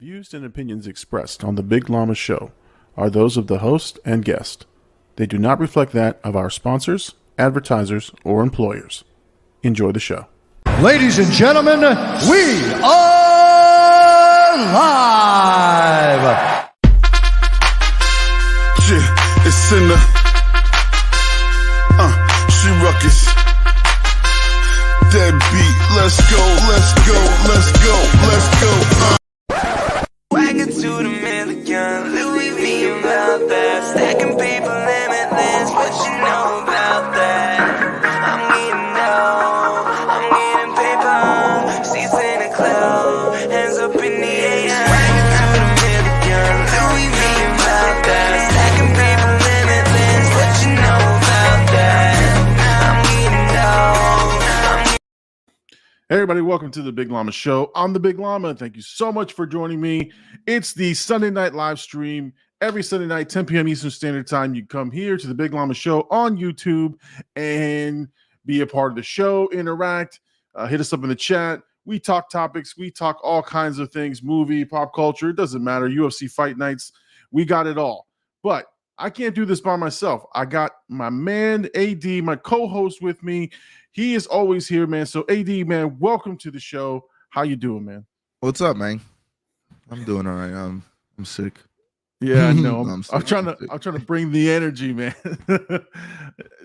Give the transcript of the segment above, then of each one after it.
views and opinions expressed on the Big Llama Show are those of the host and guest. They do not reflect that of our sponsors, advertisers, or employers. Enjoy the show. Ladies and gentlemen, we are live! Yeah, it's in the she ruckus. Dead beat, let's go, let's go, let's go, let's go. Wagon to the million, Louis V about that. Stacking paper limitless, what you know about that? I'm getting paper, seats in the club, hands up in the air. Wagon to the million, Louis V about that. Stacking paper limitless, what you know about that? Hey everybody, welcome to the Big Llama Show. I'm the Big Llama. Thank you so much for joining me. It's the Sunday night live stream. Every Sunday night, 10 p.m. Eastern Standard Time, you come here to the Big Llama Show on YouTube and be a part of the show, interact, hit us up in the chat. We talk topics. We talk all kinds of things, movie, pop culture. It doesn't matter. UFC fight nights. We got it all. But I can't do this by myself. I got my man, AD, my co-host with me. He is always here, man. So, AD, man, welcome to the show. How you doing, man? What's up, man? I'm doing all right. I'm sick. Yeah, I know. I'm trying to bring the energy, man.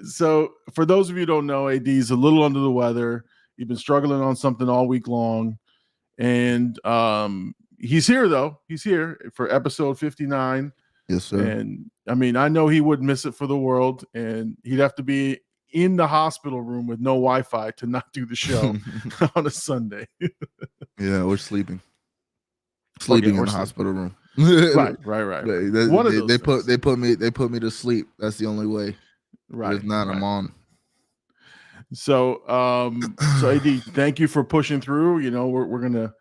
So, for those of you who don't know, AD is a little under the weather. He's been struggling on something all week long, and he's here though. He's here for episode 59. Yes, sir. And I mean, I know he wouldn't miss it for the world, and he'd have to be in the hospital room with no Wi-Fi to not do the show on a Sunday. Yeah, we're sleeping in the hospital room. Right. They put me to sleep. That's the only way. Right. If not, I'm on. So AD, thank you for pushing through. You know, we're gonna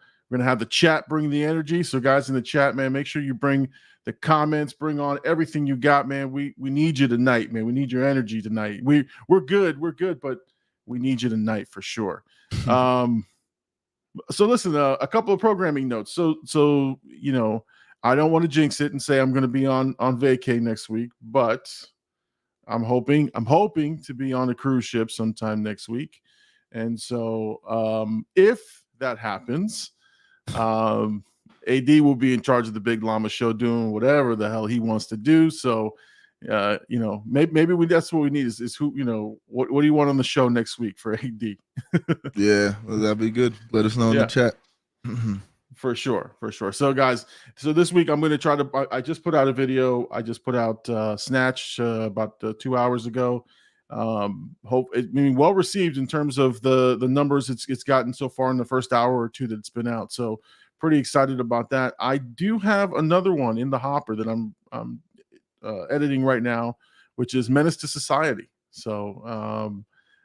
have the chat bring the energy. So guys in the chat, man, make sure you bring the comments, bring on everything you got, man. We need you tonight, man. We need your energy tonight. We're good, but we need you tonight for sure. So listen, a couple of programming notes. So you know, I don't want to jinx it and say I'm going to be on vacay next week, but I'm hoping to be on a cruise ship sometime next week. And so if that happens, AD will be in charge of the Big Llama Show doing whatever the hell he wants to do. So, you know, maybe that's what we need is who, you know, what do you want on the show next week for AD? Yeah, well, that'd be good. Let us know in the chat. For sure. So guys, this week I'm going to try to, I just put out a video. I just put out Snatch about 2 hours ago. Well received in terms of the numbers it's gotten so far in the first hour or two that it's been out. So pretty excited about that. I do have another one in the hopper that I'm editing right now, which is Menace to Society. So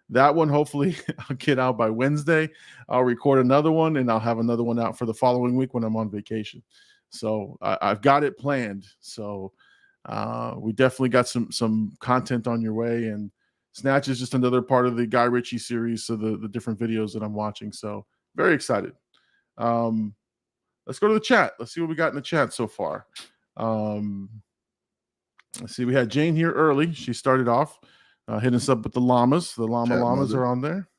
that one, hopefully I'll get out by Wednesday. I'll record another one and I'll have another one out for the following week when I'm on vacation. So I've got it planned. So we definitely got some content on your way, and Snatch is just another part of the Guy Ritchie series. So the different videos that I'm watching. So very excited. Let's go to the chat. Let's see what we got in the chat so far. Let's see. We had Jane here early. She started off hitting us up with the llamas. The llamas are on there.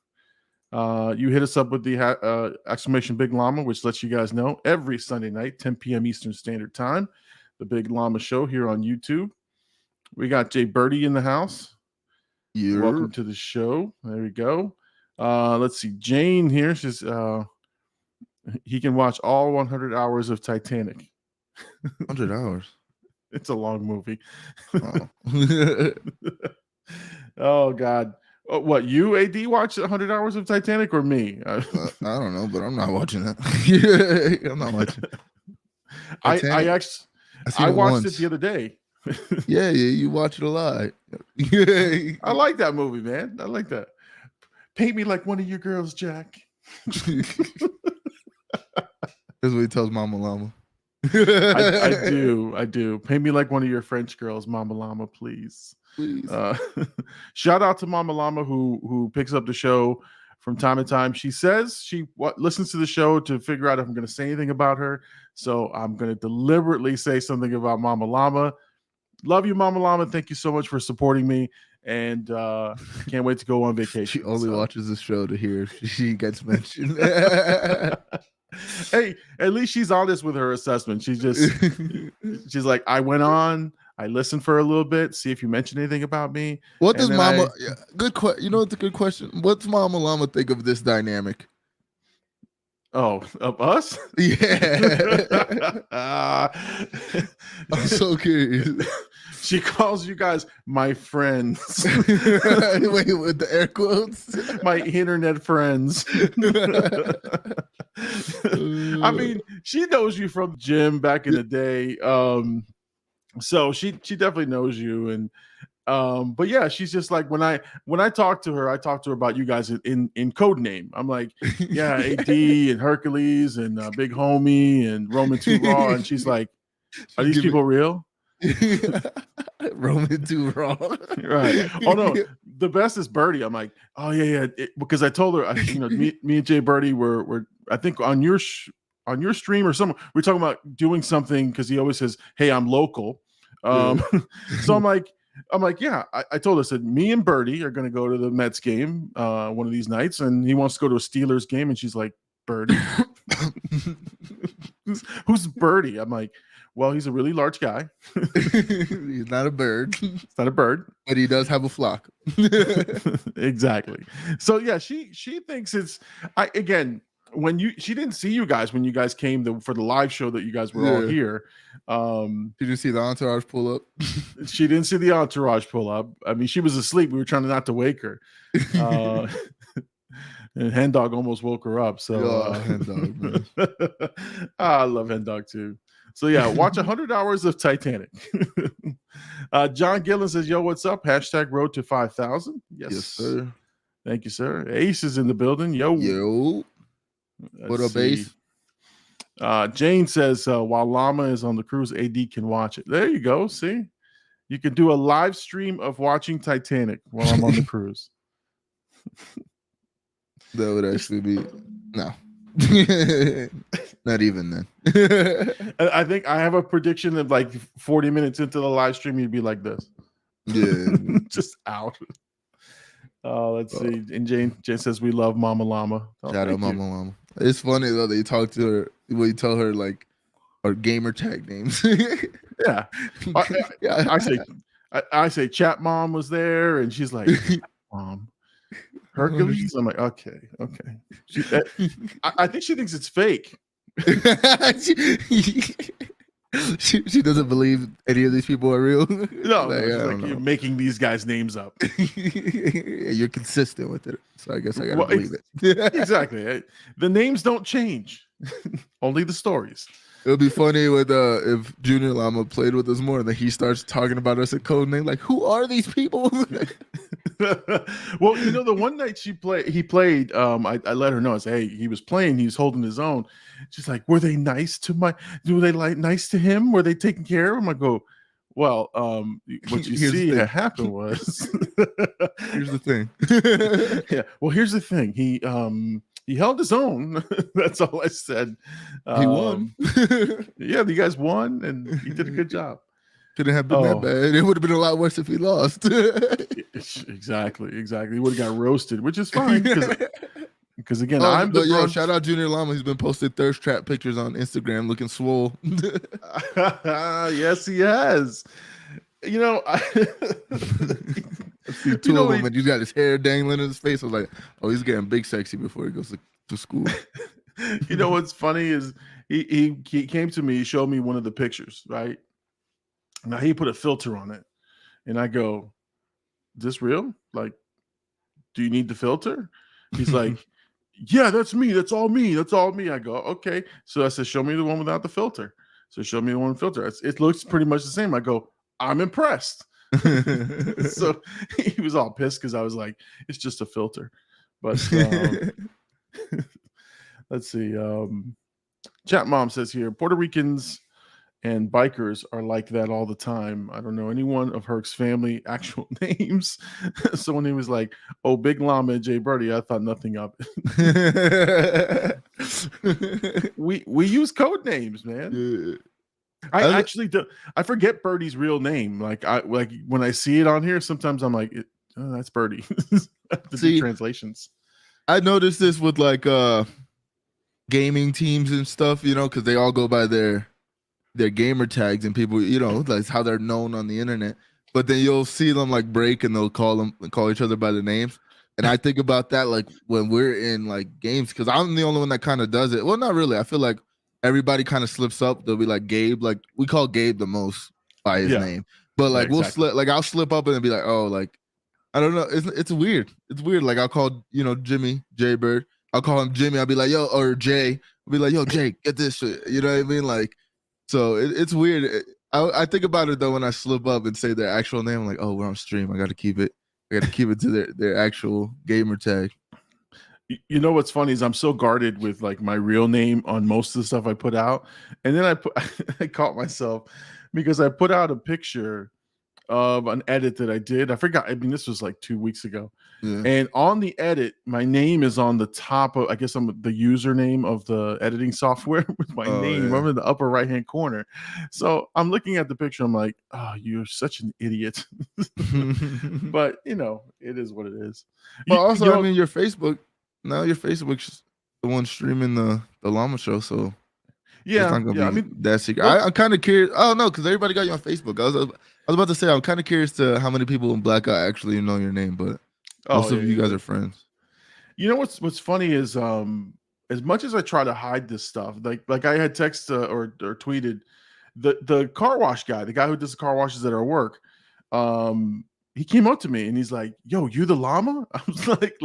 You hit us up with the exclamation Big Llama, which lets you guys know every Sunday night, 10 p.m. Eastern Standard Time, the Big Llama Show here on YouTube. We got Jay Birdie in the house. Yeah. Welcome to the show. There we go. Let's see. Jane here. She's he can watch all 100 hours of Titanic. 100 hours. It's a long movie. Oh, Oh God. What, you, AD, watched 100 hours of Titanic or me? I don't know, but I'm not watching that. I'm not watching it. I watched it the other day. Yeah, you watch it a lot. I like that movie, man. I like that. Paint me like one of your girls, Jack. That's what he tells Mama Llama. I do. Paint me like one of your French girls, Mama Llama, please. Please. Shout out to Mama Llama who picks up the show from time to time. She says she listens to the show to figure out if I'm going to say anything about her. So I'm going to deliberately say something about Mama Llama. Love you, Mama Llama. Thank you so much for supporting me. And can't wait to go on vacation. She only watches the show to hear if she gets mentioned. Hey, at least she's honest with her assessment. She's like, I went on, I listened for a little bit, see if you mentioned anything about me. What does Mama? Good question. You know what's a good question? What's Mama Llama think of this dynamic? Oh, of us? Yeah. I'm so curious. She calls you guys my friends. Wait, with the air quotes? My internet friends. I mean, she knows you from the gym back in the day. So she definitely knows you. And but yeah, she's just like, when I talk to her about you guys in code name. I'm like, yeah, AD and Hercules and Big Homie and Roman 2 Raw. And she's like, are these people real? Roman 2 Raw. Right. Oh no, the best is Birdie. I'm like, oh yeah. Because I told her, me and Jay Birdie were I think on your stream or somewhere, we're talking about doing something because he always says, hey, I'm local. So I'm like, yeah, I told her, I said, me and Birdie are going to go to the Mets game one of these nights, and he wants to go to a Steelers game. And she's like, Birdie? Who's Birdie? I'm like, well, he's a really large guy. He's not a bird. It's not a bird. But he does have a flock. Exactly. So yeah, she thinks it's she didn't see you guys when you guys came for the live show that you guys were all here. Did you see the entourage pull up? She didn't see the entourage pull up. I mean, she was asleep. We were trying not to wake her. And Hen Dog almost woke her up. So Hen Dog, man. I love Hen Dog too. So yeah, watch 100 hours of Titanic. John Gillen says, yo, what's up? # road to 5,000. Yes, sir. Thank you, sir. Ace is in the building. Yo. What up, Ace? Jane says, while Llama is on the cruise, AD can watch it. There you go. See? You can do a live stream of watching Titanic while I'm on the cruise. That would actually be... No. Not even then. I think I have a prediction of like 40 minutes into the live stream, you'd be like this. Yeah. Just out. Let's see. And Jane says, we love Mama Llama. Shout out Mama Llama. It's funny though that you talk to her when you tell her like our gamer tag names. Yeah. I say Chat Mom was there, and she's like, Mom. Hercules. I'm like, okay. I think she thinks it's fake. She doesn't believe any of these people are real. No, you're making these guys' names up. You're consistent with it, so I guess I gotta believe it. Exactly. The names don't change, only the stories. It would be funny with if Junior Llama played with us more, and then he starts talking about us in code name. Like, who are these people? Well, the one night he played. I let her know. I said, hey, he was playing. He was holding his own. She's like, were they nice to nice to him? Were they taking care of him? I go, well, what you see happened was. Here's the thing. Yeah. Well, here's the thing. He held his own. That's all I said. He won. Yeah, you guys won, and he did a good job. Couldn't have been that bad. It would have been a lot worse if he lost. Exactly. He would have got roasted, which is fine. Because again, shout out Junior Llama. He's been posting thirst trap pictures on Instagram looking swole. Yes, he has. Two of them, and he's got his hair dangling in his face. I was like, oh, he's getting big sexy before he goes to school. What's funny is he came to me, he showed me one of the pictures, right? Now he put a filter on it, and I go, is this real? Like, do you need the filter? He's like, yeah, that's me. That's all me. I go, okay. So I said, show me the one without the filter. So show me the one with filter. It looks pretty much the same. I go, I'm impressed. So he was all pissed because I was like, it's just a filter. But let's see. Chat Mom says here, Puerto Ricans and bikers are like that all the time. I don't know anyone of Herc's family actual names. So when he was like, "Oh, Big Llama and Jay Birdie," I thought nothing of it. we use code names, man. Yeah. I actually do. I forget Birdie's real name. Like when I see it on here, sometimes I'm like, oh, "That's Birdie." I have to do translations. I noticed this with like gaming teams and stuff, you know, because they all go by their gamer tags, and people, you know, that's how they're known on the internet. But then you'll see them like break, and they'll call each other by their names. And I think about that like when we're in like games, because I'm the only one that kind of does it. Well, not really. I feel like everybody kind of slips up. They'll be like Gabe, like we call Gabe the most by his name, but like we'll slip, like I'll slip up and be like, oh, like I don't know. It's weird. It's weird. Like I'll call, you know, Jimmy Jay Bird. I'll call him Jimmy. I'll be like, yo, or Jay. I'll be like, yo, Jay, get this shit. You know what I mean? Like, so it's weird. I think about it though when I slip up and say their actual name. I'm like, oh, we're on stream. I got to keep it to their actual gamer tag. You know what's funny is I'm so guarded with like my real name on most of the stuff I put out, and then I caught myself because I put out a picture of an edit that I did. I forgot. I mean, this was like 2 weeks ago. Yeah. And on the edit, my name is on the top of, I guess I'm the username of the editing software with my name. I'm in the upper right-hand corner. So I'm looking at the picture. I'm like, oh, you're such an idiot. But, you know, it is what it is. Well, also, I mean, your Facebook's the one streaming the Llama Show. So yeah, it's not gonna be that secret. I'm kind of curious. Oh, no, because everybody got you on Facebook. I was about to say, I'm kind of curious to how many people in Blackout actually know your name, but most of you guys are friends. You know what's funny is as much as I try to hide this stuff, like I had text or tweeted the car wash guy, the guy who does the car washes at our work, he came up to me and he's like, "Yo, you the llama?" I was like,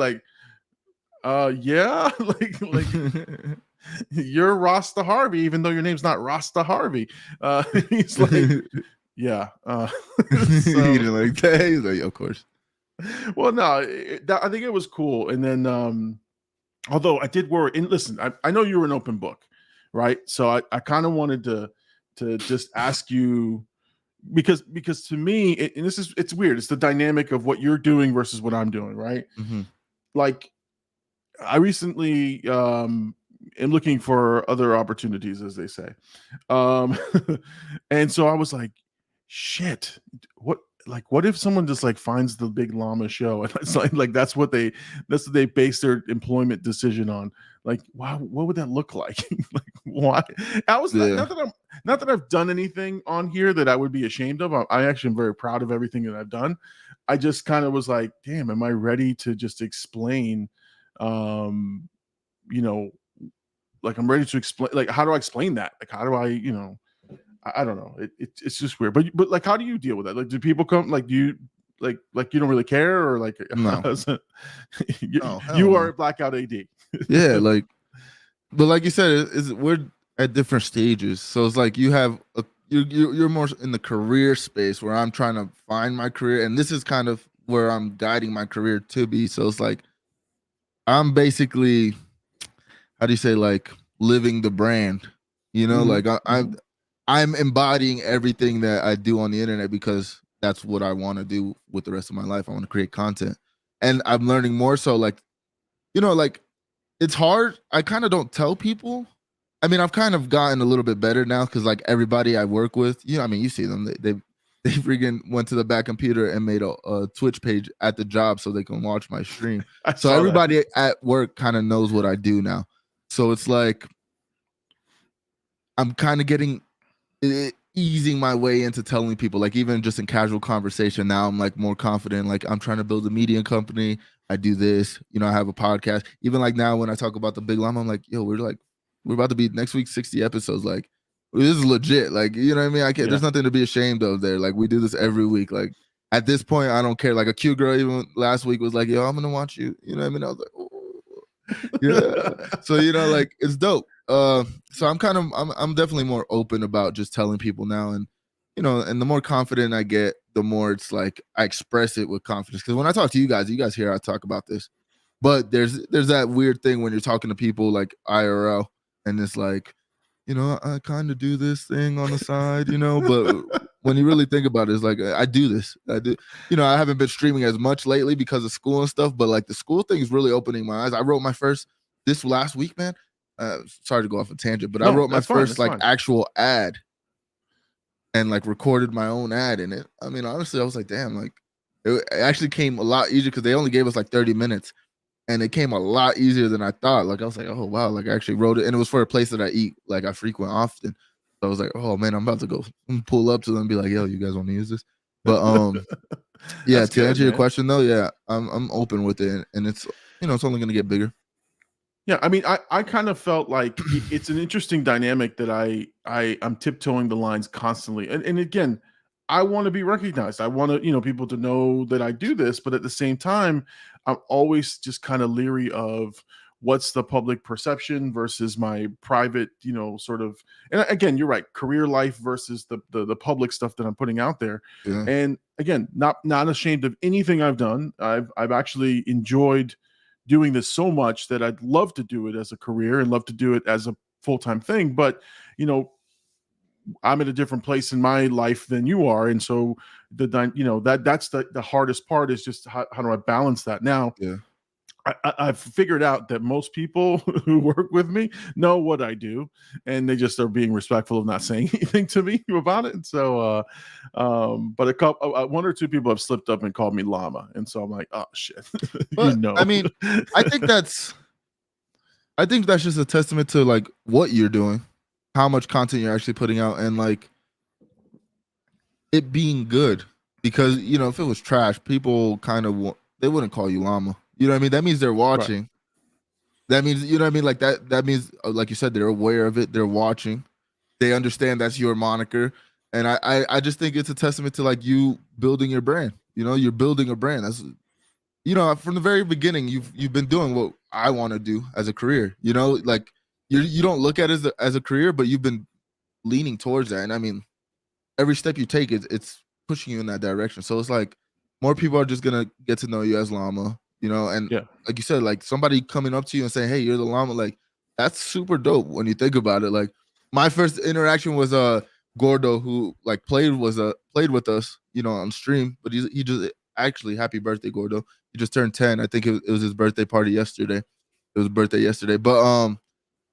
yeah, like you're Rasta Harvey, even though your name's not Rasta Harvey. He's like, yeah. He didn't like that. He's like, of course. Well, no, I think it was cool. And then, although I did worry, and listen, I know you were an open book, right? So I kind of wanted to just ask you, because to me, and it's weird. It's the dynamic of what you're doing versus what I'm doing, right? Mm-hmm. Like, I recently am looking for other opportunities, as they say. And so I was like, shit, what if someone just like finds the Big Llama Show, and it's like that's what they base their employment decision on. Like, wow, what would that look like? Like, why? I was not that I've done anything on here that I would be ashamed of. I actually am very proud of everything that I've done. I just kind of was like, damn, am I ready to just explain? You know, like I'm ready to explain. Like, how do I explain that? Like, how do I, you know? I don't know. It's just weird. But like, how do you deal with that? Like, do people come? Like, do you like you don't really care, or like no? you are Blackout AD. Yeah, like, but like you said, we're at different stages. So it's like you have you're more in the career space where I'm trying to find my career, and this is kind of where I'm guiding my career to be. So it's like I'm basically, how do you say, like living the brand, you know, like I'm embodying everything that I do on the internet because that's what I want to do with the rest of my life. I want to create content, and I'm learning more. So like, you know, like it's hard. I kind of don't tell people. I mean, I've kind of gotten a little bit better now because like everybody I work with, you know, I mean, you see them, they freaking went to the back computer and made a Twitch page at the job so they can watch my stream. So everybody at work kind of knows what I do now. So it's like I'm kind of easing my way into telling people, like even just in casual conversation now, I'm like more confident. Like I'm trying to build a media company. I do this, you know, I have a podcast. Even like now when I talk about the Big Llama, I'm like, yo, we're about to be next week 60 episodes. Like this is legit. Like, you know what I mean? I can't. Yeah. There's nothing to be ashamed of there. Like we do this every week. Like at this point, I don't care. Like a cute girl even last week was like, yo, I'm gonna watch you. You know what I mean? I was like, oh. Yeah. So you know, like it's dope. So I'm definitely more open about just telling people now, and you know, and the more confident I get, the more it's like I express it with confidence. Because when I talk to you guys hear I talk about this, but there's that weird thing when you're talking to people like IRL, and it's like I kind of do this thing on the side, but when you really think about it, it's like I do this. I do, I haven't been streaming as much lately because of school and stuff, but like the school thing is really opening my eyes. I wrote my first this last week, man. Sorry to go off a tangent, but I No, wrote my that's fine, first that's like fine. actual ad and like recorded my own ad in it. I mean, honestly, I was like, damn, like it actually came a lot easier because they only gave us like 30 minutes. And it came a lot easier than I thought. Like I was like, oh wow, like I actually wrote it, and it was for a place that I eat, like I frequent often. So I was like, oh man, I'm about to go pull up to them and be like, yo, you guys want to use this? But yeah, That's to good, answer your man. question though, yeah, I'm open with it, and it's it's only gonna get bigger. Yeah, I mean, I kind of felt like it's an interesting dynamic that I'm tiptoeing the lines constantly, and again, I want to be recognized. I want to people to know that I do this, but at the same time, I'm always just kind of leery of what's the public perception versus my private, sort of. And again, you're right, career life versus the public stuff that I'm putting out there. Yeah, And again, not ashamed of anything I've done. I've actually enjoyed doing this so much that I'd love to do it as a career and love to do it as a full-time thing. But, I'm at a different place in my life than you are. And so that's the hardest part is just how do I balance that? Now, yeah. I've figured out that most people who work with me know what I do, and they just are being respectful of not saying anything to me about it. And so, but one or two people have slipped up and called me llama, and so I'm like, oh shit, But I mean, I think that's just a testament to like what you're doing, how much content you're actually putting out, and like it being good. Because if it was trash, people kind of they wouldn't call you llama. You know what I mean? That means they're watching. Right. That means what I mean. Like that means, like you said, they're aware of it. They're watching. They understand that's your moniker, and I just think it's a testament to like you building your brand. You're building a brand. That's from the very beginning. You've been doing what I want to do as a career. Like you don't look at it as a career, but you've been leaning towards that. And I mean, every step you take, it's pushing you in that direction. So it's like more people are just gonna get to know you as llama. And Yeah. like you said, like somebody coming up to you and saying, hey, you're the llama, like that's super dope when you think about it. Like my first interaction was Gordo, who like played with us, on stream, but he just actually, happy birthday, Gordo. He just turned 10. I think it was his birthday party yesterday. It was birthday yesterday. But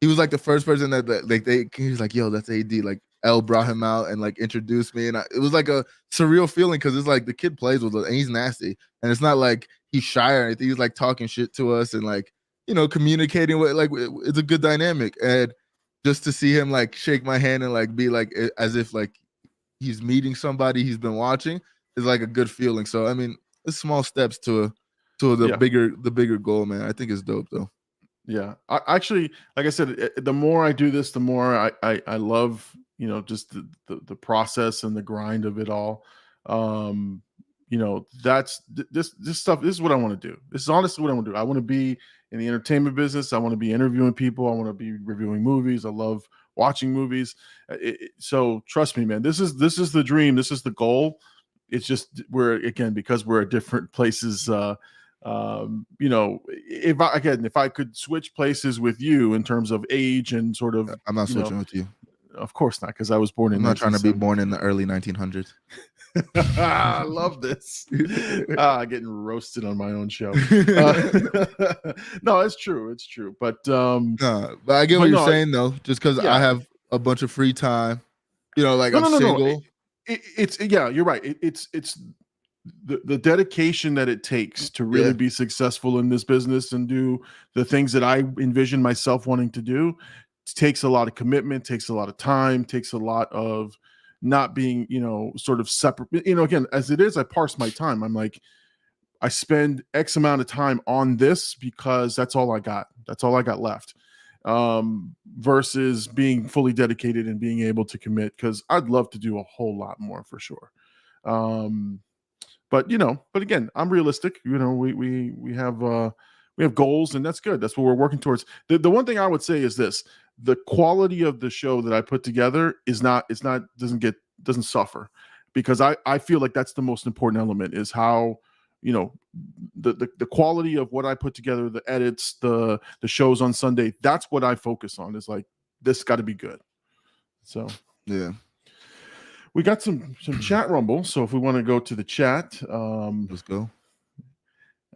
he was like the first person that like he was like, yo, that's AD. Like L brought him out and like introduced me, and it was like a surreal feeling because it's like the kid plays with us and he's nasty, and it's not like he's shy or anything. He's like talking shit to us and like communicating with, like it's a good dynamic. And just to see him like shake my hand and like be like as if like he's meeting somebody he's been watching is like a good feeling. So I mean, it's small steps to the Yeah. bigger goal, man. I think it's dope though. Yeah, I actually, like I said, the more I do this, the more I love, just the process and the grind of it all. This stuff. This is what I want to do. This is honestly what I want to do. I want to be in the entertainment business. I want to be interviewing people. I want to be reviewing movies. I love watching movies. So trust me, man. This is the dream. This is the goal. It's just because we're at different places. If I could switch places with you in terms of age and sort of, I'm not switching with you. Of course not, because I was born in. I'm not trying to be born in the early 1900s. I love this. Getting roasted on my own show. No, it's true. It's true. But no, but I get what you're saying though. Just because I have a bunch of free time, like I'm single. It's you're right. It's the dedication that it takes to really be successful in this business and do the things that I envision myself wanting to do takes a lot of commitment, takes a lot of time, takes a lot of not being, sort of separate. Again, as it is, I parse my time. I'm like, I spend X amount of time on this because that's all I got. That's all I got left. Versus being fully dedicated and being able to commit, because I'd love to do a whole lot more for sure. But again, I'm realistic. We have goals, and that's good. That's what we're working towards. The one thing I would say is this: the quality of the show that I put together doesn't suffer, because I feel like that's the most important element, is how the quality of what I put together, the edits, the shows on Sunday. That's what I focus on. Is like, this got to be good. So Yeah. we got some chat rumble. So if we want to go to the chat, Let's go.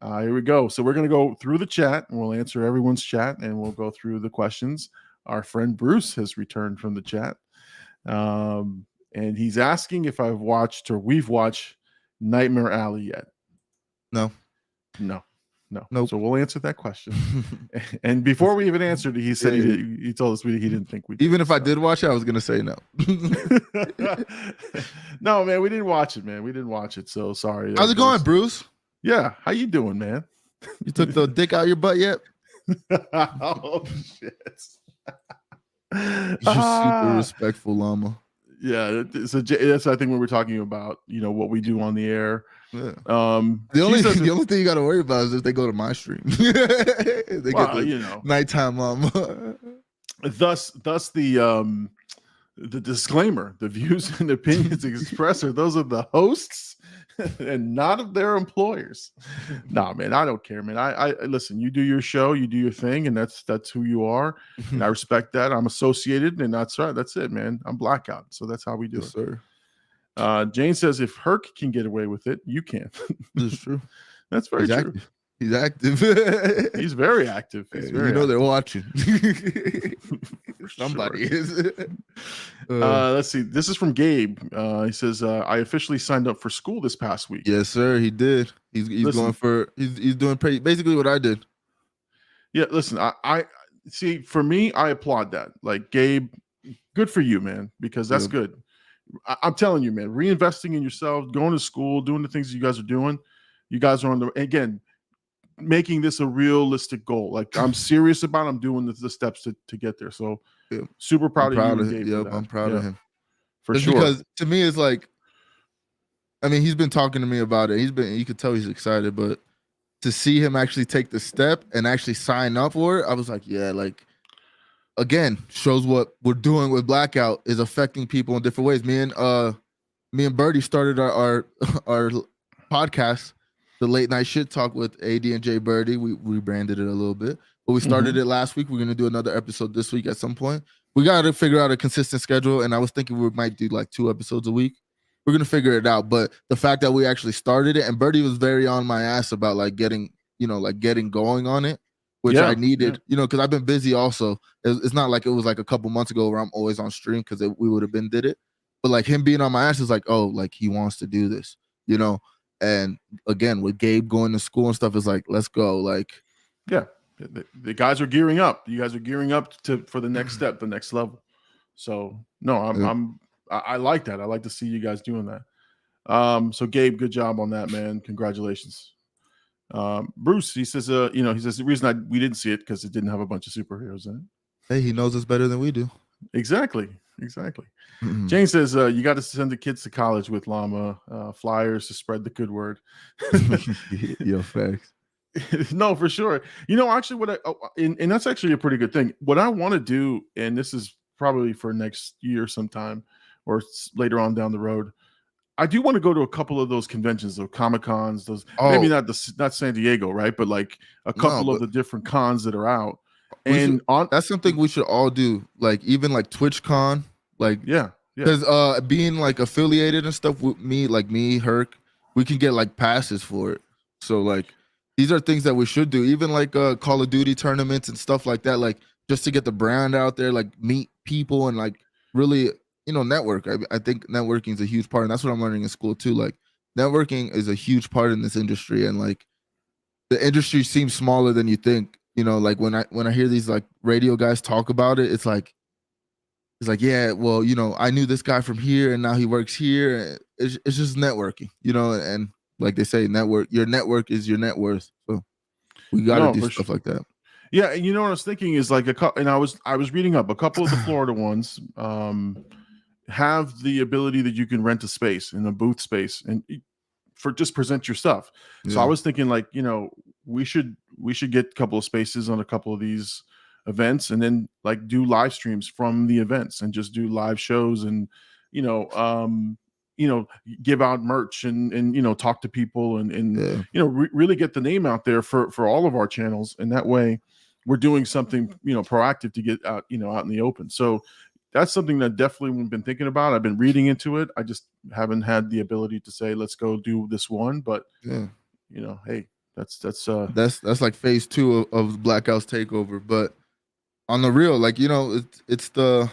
here we go. So we're going to go through the chat and we'll answer everyone's chat and we'll go through the questions. Our friend Bruce has returned from the chat. And he's asking if I've watched or we've watched Nightmare Alley yet. No. Nope. So we'll answer that question. And before we even answered it, he said he told us he didn't think we did. Even if I did watch it, I was gonna say no. No, man, we didn't watch it, man. We didn't watch it. So sorry. How's it going, Bruce? Yeah, how you doing, man? You took the dick out your butt yet? Oh shit. You're super respectful, llama. Yeah, so that's I think when we're talking about what we do on the air. Yeah. The only thing you got to worry about is if they go to my stream. They get the nighttime llama. Thus the disclaimer: the views and opinions expressed are those of the hosts and not of their employers. Nah, man, I don't care, man. I listen. You do your show, you do your thing, and that's who you are. And I respect that. I'm associated, and that's right. That's it, man. I'm Blackout, so that's how we do it, sir. Jane says, if Herc can get away with it, you can. That's true. That's very true. He's active. He's very active. He's very active. They're watching. Somebody is. Let's see. This is from Gabe. He says, I officially signed up for school this past week. Yes, sir. He did. He's going for. He's doing basically what I did. Yeah. Listen, I see. For me, I applaud that. Like, Gabe, good for you, man, because that's good. I'm telling you, man, reinvesting in yourself, going to school, doing the things you guys are doing. You guys are again, making this a realistic goal. Like, I'm serious about it. I'm doing the steps to get there. So super proud of you. Yep, I'm proud of him. For sure. Because to me, it's like, I mean, he's been talking to me about it. You could tell he's excited, but to see him actually take the step and actually sign up for it, I was like, yeah, like, again, shows what we're doing with Blackout is affecting people in different ways. Me and Birdie started our podcast, the Late Night Shit Talk with AD and J Birdie. We rebranded it a little bit, but we started it last week. We're going to do another episode this week at some point. We got to figure out a consistent schedule, and I was thinking we might do like 2 episodes a week. We're going to figure it out, but the fact that we actually started it, and Birdie was very on my ass about like getting going on it, which I needed, because I've been busy also. It's not like it was like a couple months ago where I'm always on stream because we would have been did it. But like him being on my ass is like, oh, like he wants to do this, And again, with Gabe going to school and stuff, is like, let's go. Like, yeah, the guys are gearing up. You guys are gearing up for the next step, the next level. So no, I like that. I like to see you guys doing that. So Gabe, good job on that, man. Congratulations. Bruce, he says, he says the reason we didn't see it because it didn't have a bunch of superheroes in it. Hey, he knows us better than we do. Exactly. Jane says, you got to send the kids to college with Llama flyers to spread the good word. Yo, facts. No, for sure. Actually, and that's actually a pretty good thing. What I want to do, and this is probably for next year sometime or later on down the road, I do want to go to a couple of those conventions, those Comic-Cons, maybe not San Diego, right? But like a couple of the different cons that are out. And that's something we should all do. Like even like TwitchCon, like because being like affiliated and stuff with me, Herc, we can get like passes for it. So like these are things that we should do. Even like Call of Duty tournaments and stuff like that, like just to get the brand out there, like meet people and like really, network. I think networking is a huge part, and that's what I'm learning in school too. Like networking is a huge part in this industry, and like the industry seems smaller than you think. Like when I hear these like radio guys talk about it, it's like, yeah, well, I knew this guy from here and now he works here. It's just networking, and like they say, your network is your net worth. So we got to do stuff like that. Yeah. And what I was thinking is like and I was reading up a couple of the Florida ones have the ability that you can rent a space in a booth space and for just present your stuff. So I was thinking like, we should get a couple of spaces on a couple of these events and then like do live streams from the events and just do live shows and, give out merch and talk to people and really get the name out there for all of our channels. And that way we're doing something, proactive to get out, out in the open. So that's something that definitely we've been thinking about. I've been reading into it. I just haven't had the ability to say, let's go do this one. But Yeah. Hey, that's like phase 2 of Blackout's takeover. But on the real, like, it's the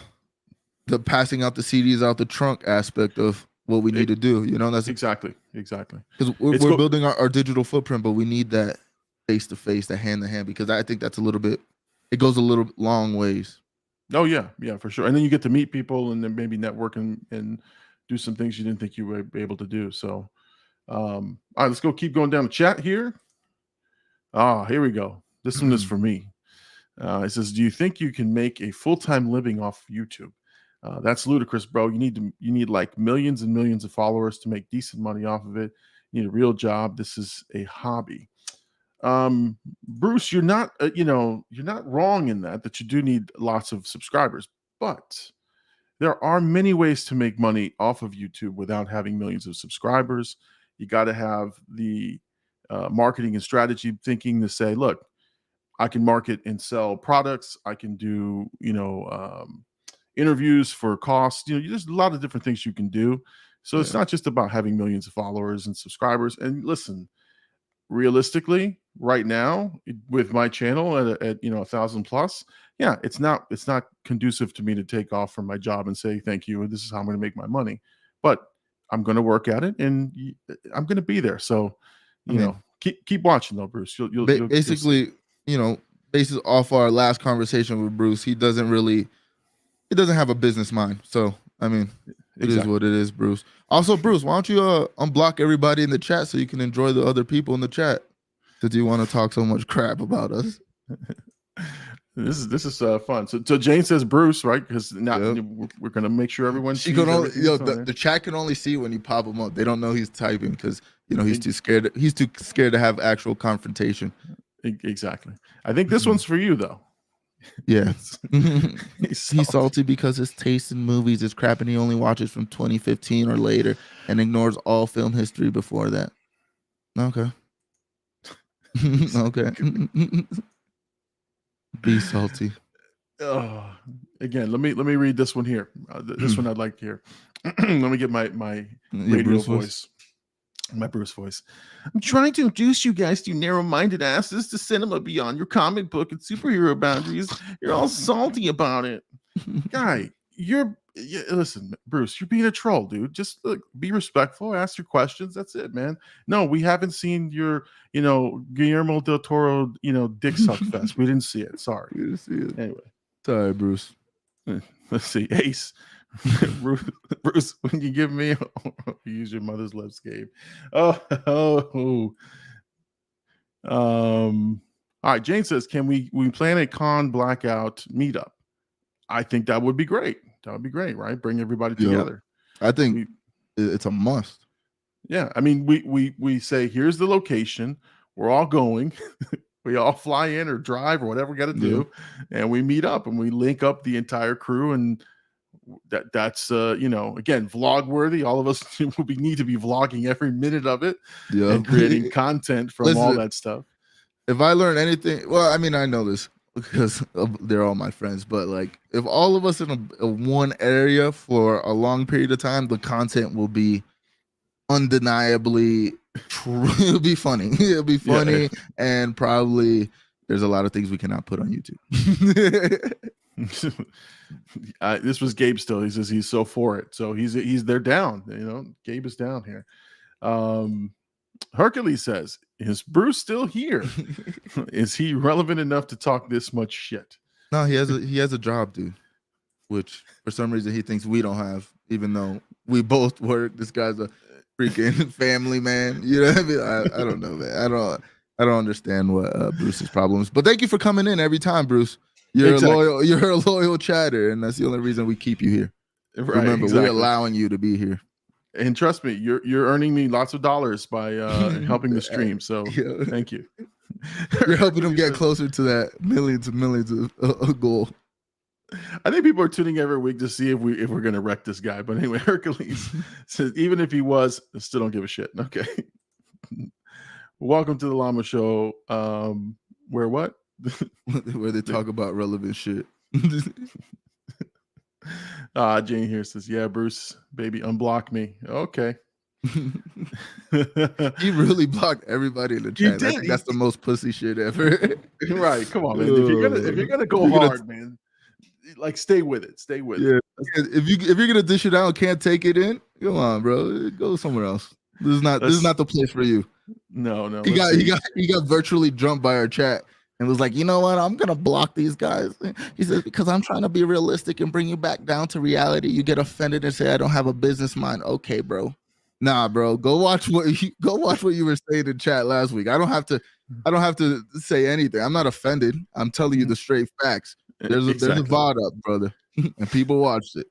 passing out the CDs out the trunk aspect of what we need to do. That's exactly because we're building our digital footprint, but we need that face to face, that hand to hand, because I think that's it goes a little long ways. Oh yeah, for sure. And then you get to meet people and then maybe network and do some things you didn't think you would be able to do. So, all right, let's go. Keep going down the chat here. Here we go. This one is for me. It says, "Do you think you can make a full-time living off YouTube?" That's ludicrous, bro. You need like millions and millions of followers to make decent money off of it. You need a real job. This is a hobby. Bruce, you're not you're not wrong in that you do need lots of subscribers, but there are many ways to make money off of YouTube without having millions of subscribers. You got to have the marketing and strategy thinking to say, look, I can market and sell products. I can do, interviews for cost. There's a lot of different things you can do. So it's not just about having millions of followers and subscribers. And listen, realistically, right now with my channel at 1,000 plus, it's not conducive to me to take off from my job and say thank you, this is how I'm going to make my money. But I'm going to work at it and I'm going to be there. So keep watching though, Bruce. You'll basically, based off our last conversation with Bruce, he doesn't have a business mind. So I mean, it is what it is, Bruce. Also, Bruce, why don't you unblock everybody in the chat so you can enjoy the other people in the chat? Because you want to talk so much crap about us. This is fun. So Jane says Bruce, right? Because now we're gonna make sure everyone sees. The chat can only see when you pop him up. They don't know he's typing because he's too scared. He's too scared to have actual confrontation. Exactly. I think this one's for you though. Yeah. He's salty because his taste in movies is crap and he only watches from 2015 or later and ignores all film history before that. Okay. Okay. Be salty. Again, let me read this one here. This one I'd like to hear. Let me get my radio voice. My Bruce voice. I'm trying to introduce you guys to narrow-minded asses to cinema beyond your comic book and superhero boundaries. You're all salty about it. Guy, listen, Bruce, you're being a troll, dude. Just be respectful, ask your questions. That's it, man. No, we haven't seen your, Guillermo del Toro, dick suck fest. We didn't see it. Sorry. We didn't see it. Anyway. Sorry, Bruce. Let's see. Ace. Bruce, when you give me use your mother's lips, Gabe. All right, Jane says, can we plan a con blackout meetup? I think that would be great. That would be great, right? Bring everybody together. I think it's a must. Yeah, I mean, we say here's the location. We're all going. We all fly in or drive or whatever we got to do, and we meet up and we link up the entire crew and. That's again, vlog worthy. All of us we need to be vlogging every minute of it and creating content from all that stuff. If I learn anything, well, I mean, I know this because they're all my friends, but like if all of us in a one area for a long period of time, the content will be undeniably true. It'll be funny. It'll be funny, and probably there's a lot of things we cannot put on YouTube. This was Gabe still. He says he's so for it. So they're down. Gabe is down here. Hercules says, is Bruce still here? Is he relevant enough to talk this much shit? No, he has a job, dude. Which for some reason he thinks we don't have, even though we both work. This guy's a freaking family man. You know what I mean? I don't know, man. I don't understand what Bruce's problem is. But thank you for coming in every time, Bruce. You're a loyal chatter, and that's the only reason we keep you here. Right, remember, we're allowing you to be here. And trust me, you're earning me lots of dollars by helping the stream. So thank you. You're helping them get closer to that millions and millions of goal. I think people are tuning every week to see if we're gonna wreck this guy. But anyway, Hercules says even if he was, I still don't give a shit. Okay. Welcome to the Llama Show. Where what? Where they talk about relevant shit. Jane here says, "Yeah, Bruce, baby, unblock me." Okay. He really blocked everybody in the chat. I did. think that's the most pussy shit ever. Right. Come on, man. If you're gonna go hard, man, like stay with it. Stay with Yeah. it. If you're gonna dish it out and can't take it in, come on, bro. Go somewhere else. This is not the place for you. No. He got virtually jumped by our chat and was like, you know what? I'm gonna block these guys. He says, because I'm trying to be realistic and bring you back down to reality. You get offended and say I don't have a business mind. Okay, bro. Nah, bro. Go watch what you were saying in chat last week. I don't have to say anything. I'm not offended. I'm telling you the straight facts. There's a VOD up, brother, and people watched it.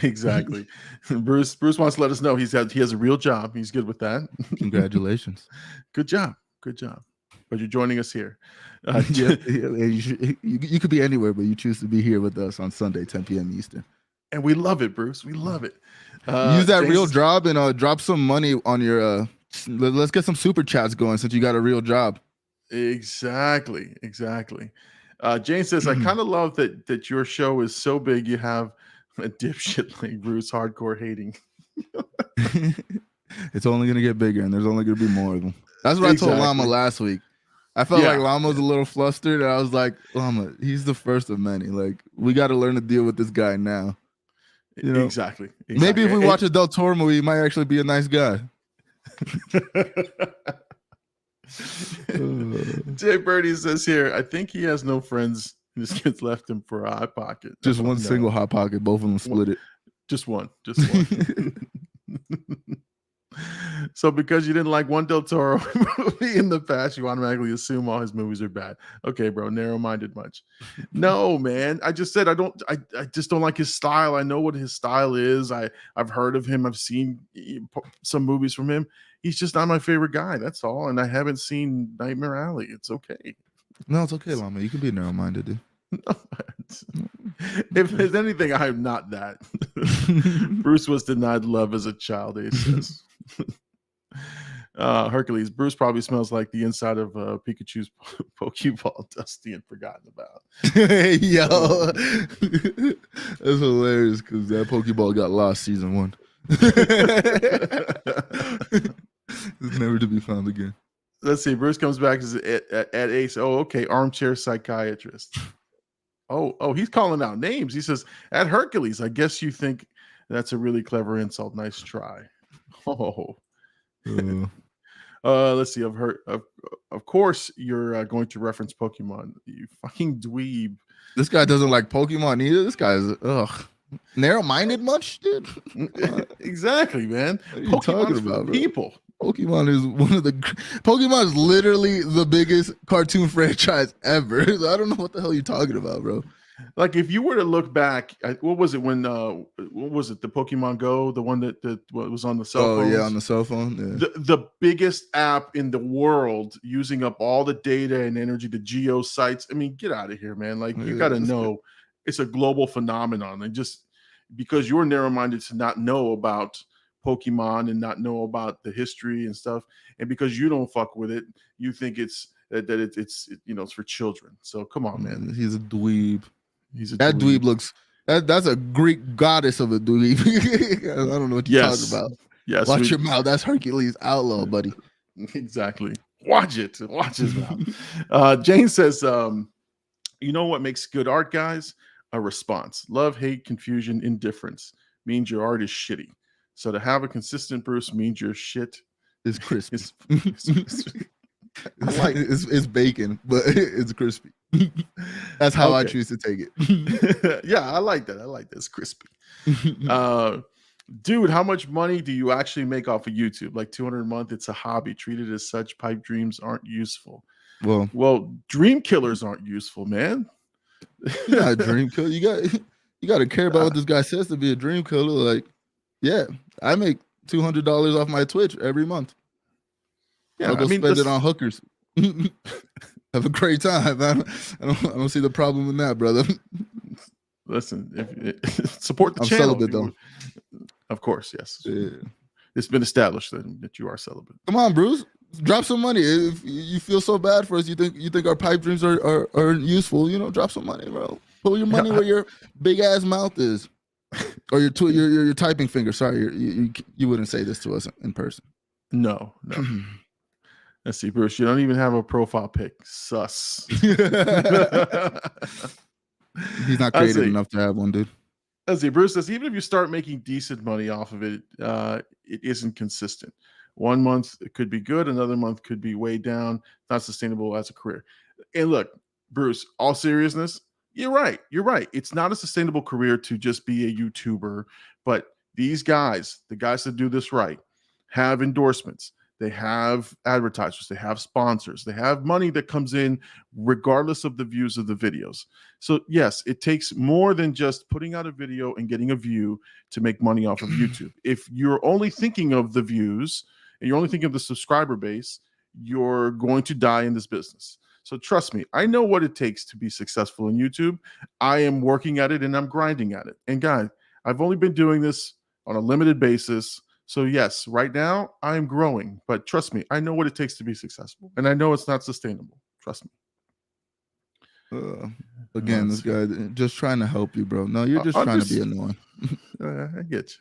Exactly. Bruce wants to let us know he has a real job. He's good with that. Congratulations. Good job. But you're joining us here. You could be anywhere, but you choose to be here with us on Sunday, 10 p.m. Eastern. And we love it, Bruce. We love it. Use that real job and drop some money on your. Let's get some super chats going since you got a real job. Exactly. Jane says, I kind of love that your show is so big you have a dipshit like Bruce hardcore hating. It's only gonna get bigger, and there's only gonna be more of them. That's what I told Llama last week. I felt like Llama was a little flustered, and I was like, Llama, he's the first of many. Like, we got to learn to deal with this guy now. You know? Exactly. Maybe if we watch a Del Toro movie, he might actually be a nice guy. Jay Birdie says here, I think he has no friends. His kids left him for a hot pocket. Just one single hot pocket. Both of them split it. Just one. So because you didn't like one Del Toro movie in the past, you automatically assume all his movies are bad. Okay, bro, narrow-minded much. No, man. I just said I just don't like his style. I know what his style is. I've heard of him. I've seen some movies from him. He's just not my favorite guy. That's all. And I haven't seen Nightmare Alley. It's okay. No, it's okay, Llama. You can be narrow-minded, dude. No, if there's anything, I'm not that. Bruce was denied love as a child, he says. Hercules, Bruce probably smells like the inside of Pikachu's Pokeball, dusty and forgotten about. Yo, that's hilarious because that Pokeball got lost season 1. It's never to be found again. Let's see. Bruce comes back at Ace. Oh, okay. Armchair psychiatrist. Oh, he's calling out names. He says, at Hercules, I guess you think that's a really clever insult. Nice try. Oh. Let's see. I've heard. Of course, you're going to reference Pokemon. You fucking dweeb. This guy doesn't like Pokemon either. This guy's narrow-minded much, dude. Exactly, man. What are you talking about, bro? People. Pokemon is literally the biggest cartoon franchise ever. I don't know what the hell you're talking about, bro. Like if you were to look back, what was it when? What was it? The Pokemon Go, the one that was on the cell phone. Oh yeah, on the cell phone. Yeah. The biggest app in the world, using up all the data and energy, the geo sites. I mean, get out of here, man. Like you got to know, it's a global phenomenon, and just because you're narrow-minded to not know about Pokemon and not know about the history and stuff, and because you don't fuck with it, you think it's it's for children. So come on, man. He's a dweeb. That dweeb looks that's a Greek goddess of a dweeb. I don't know what you're talking about. Yes, watch your mouth. That's Hercules Outlaw, buddy. Exactly. Watch his mouth. Jane says, you know what makes good art, guys? A response. Love, hate, confusion, indifference means your art is shitty. So to have a consistent Bruce means your shit is crispy. It's bacon, but it's crispy. That's how I choose to take it. Yeah, I like that. It's crispy. Dude, how much money do you actually make off of YouTube? Like $200 a month. It's a hobby. Treated as such, pipe dreams aren't useful. Well, dream killers aren't useful, man. You're not a dream killer. You got to care about what this guy says to be a dream killer. Like, yeah, I make $200 off my Twitch every month. Yeah, I'll go spend it on hookers. Have a great time. I don't see the problem in that, brother. Listen, support the I'm channel. Celibate, though. Of course, yes. Yeah. It's been established that you are celibate. Come on, Bruce. Drop some money. If you feel so bad for us, you think our pipe dreams are useful, drop some money, bro. Put your money where your big ass mouth is, or your typing finger. Sorry, you wouldn't say this to us in person. No. Let's see, Bruce. You don't even have a profile pic. Sus. He's not creative enough to have one, dude. Let's see, Bruce says even if you start making decent money off of it, it isn't consistent. 1 month it could be good, another month could be way down. Not sustainable as a career. And look, Bruce, all seriousness, you're right. It's not a sustainable career to just be a YouTuber, but these guys, the guys that do this right, have endorsements. They have advertisers, they have sponsors, they have money that comes in regardless of the views of the videos. So yes, it takes more than just putting out a video and getting a view to make money off of YouTube. If you're only thinking of the views and you're only thinking of the subscriber base, you're going to die in this business. So trust me, I know what it takes to be successful in YouTube. I am working at it and I'm grinding at it. And guys, I've only been doing this on a limited basis. So yes, right now I'm growing, but trust me, I know what it takes to be successful, and I know it's not sustainable. Trust me. Again, this guy just trying to help you, bro. No, you're just trying to be annoying. I get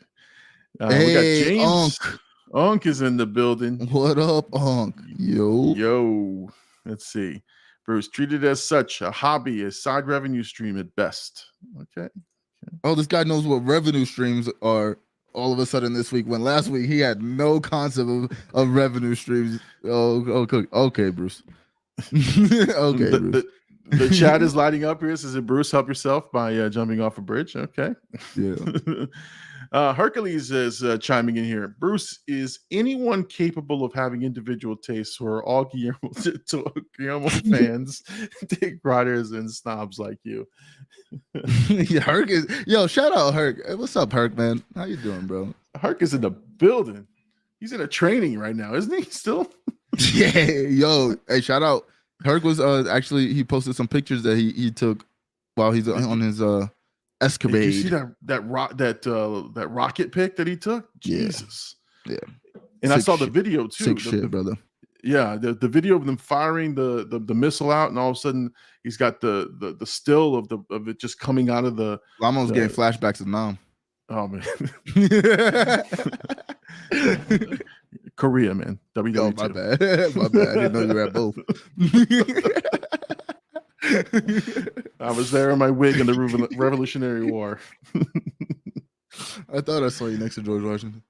you. Hey, we got James. Unc. Unc is in the building. What up, Unc? Yo. Let's see. Bruce, treated as such, a hobby, a side revenue stream at best. Okay. Oh, this guy knows what revenue streams are. All of a sudden this week, when last week he had no concept of revenue streams. Okay, Bruce. Okay, Bruce. The chat is lighting up here. Says, Bruce, help yourself by jumping off a bridge. Okay. Yeah. Hercules is chiming in here. Bruce, is anyone capable of having individual tastes, or all Guillermo fans, dick riders, and snobs like you? Yeah, Herc is, yo, shout out Herc. Hey, what's up, Herc, man? How you doing, bro? Herc is in the building. He's in a training right now, isn't he? Still? Yeah, yo. Hey, shout out. Herc was actually, he posted some pictures that he took while he's on his escapade. Did you see that rocket pic that he took? Jesus. Yeah. And I saw the video too. Sick shit, brother. Yeah, the video of them firing the missile out, and all of a sudden he's got the still of it just coming out of the. Llama was getting flashbacks of Nam. Oh man. Korea, man. WWE. Oh, my bad. My bad. I didn't know you were at both. I was there in my wig in the Revolutionary War. I thought I saw you next to George Washington.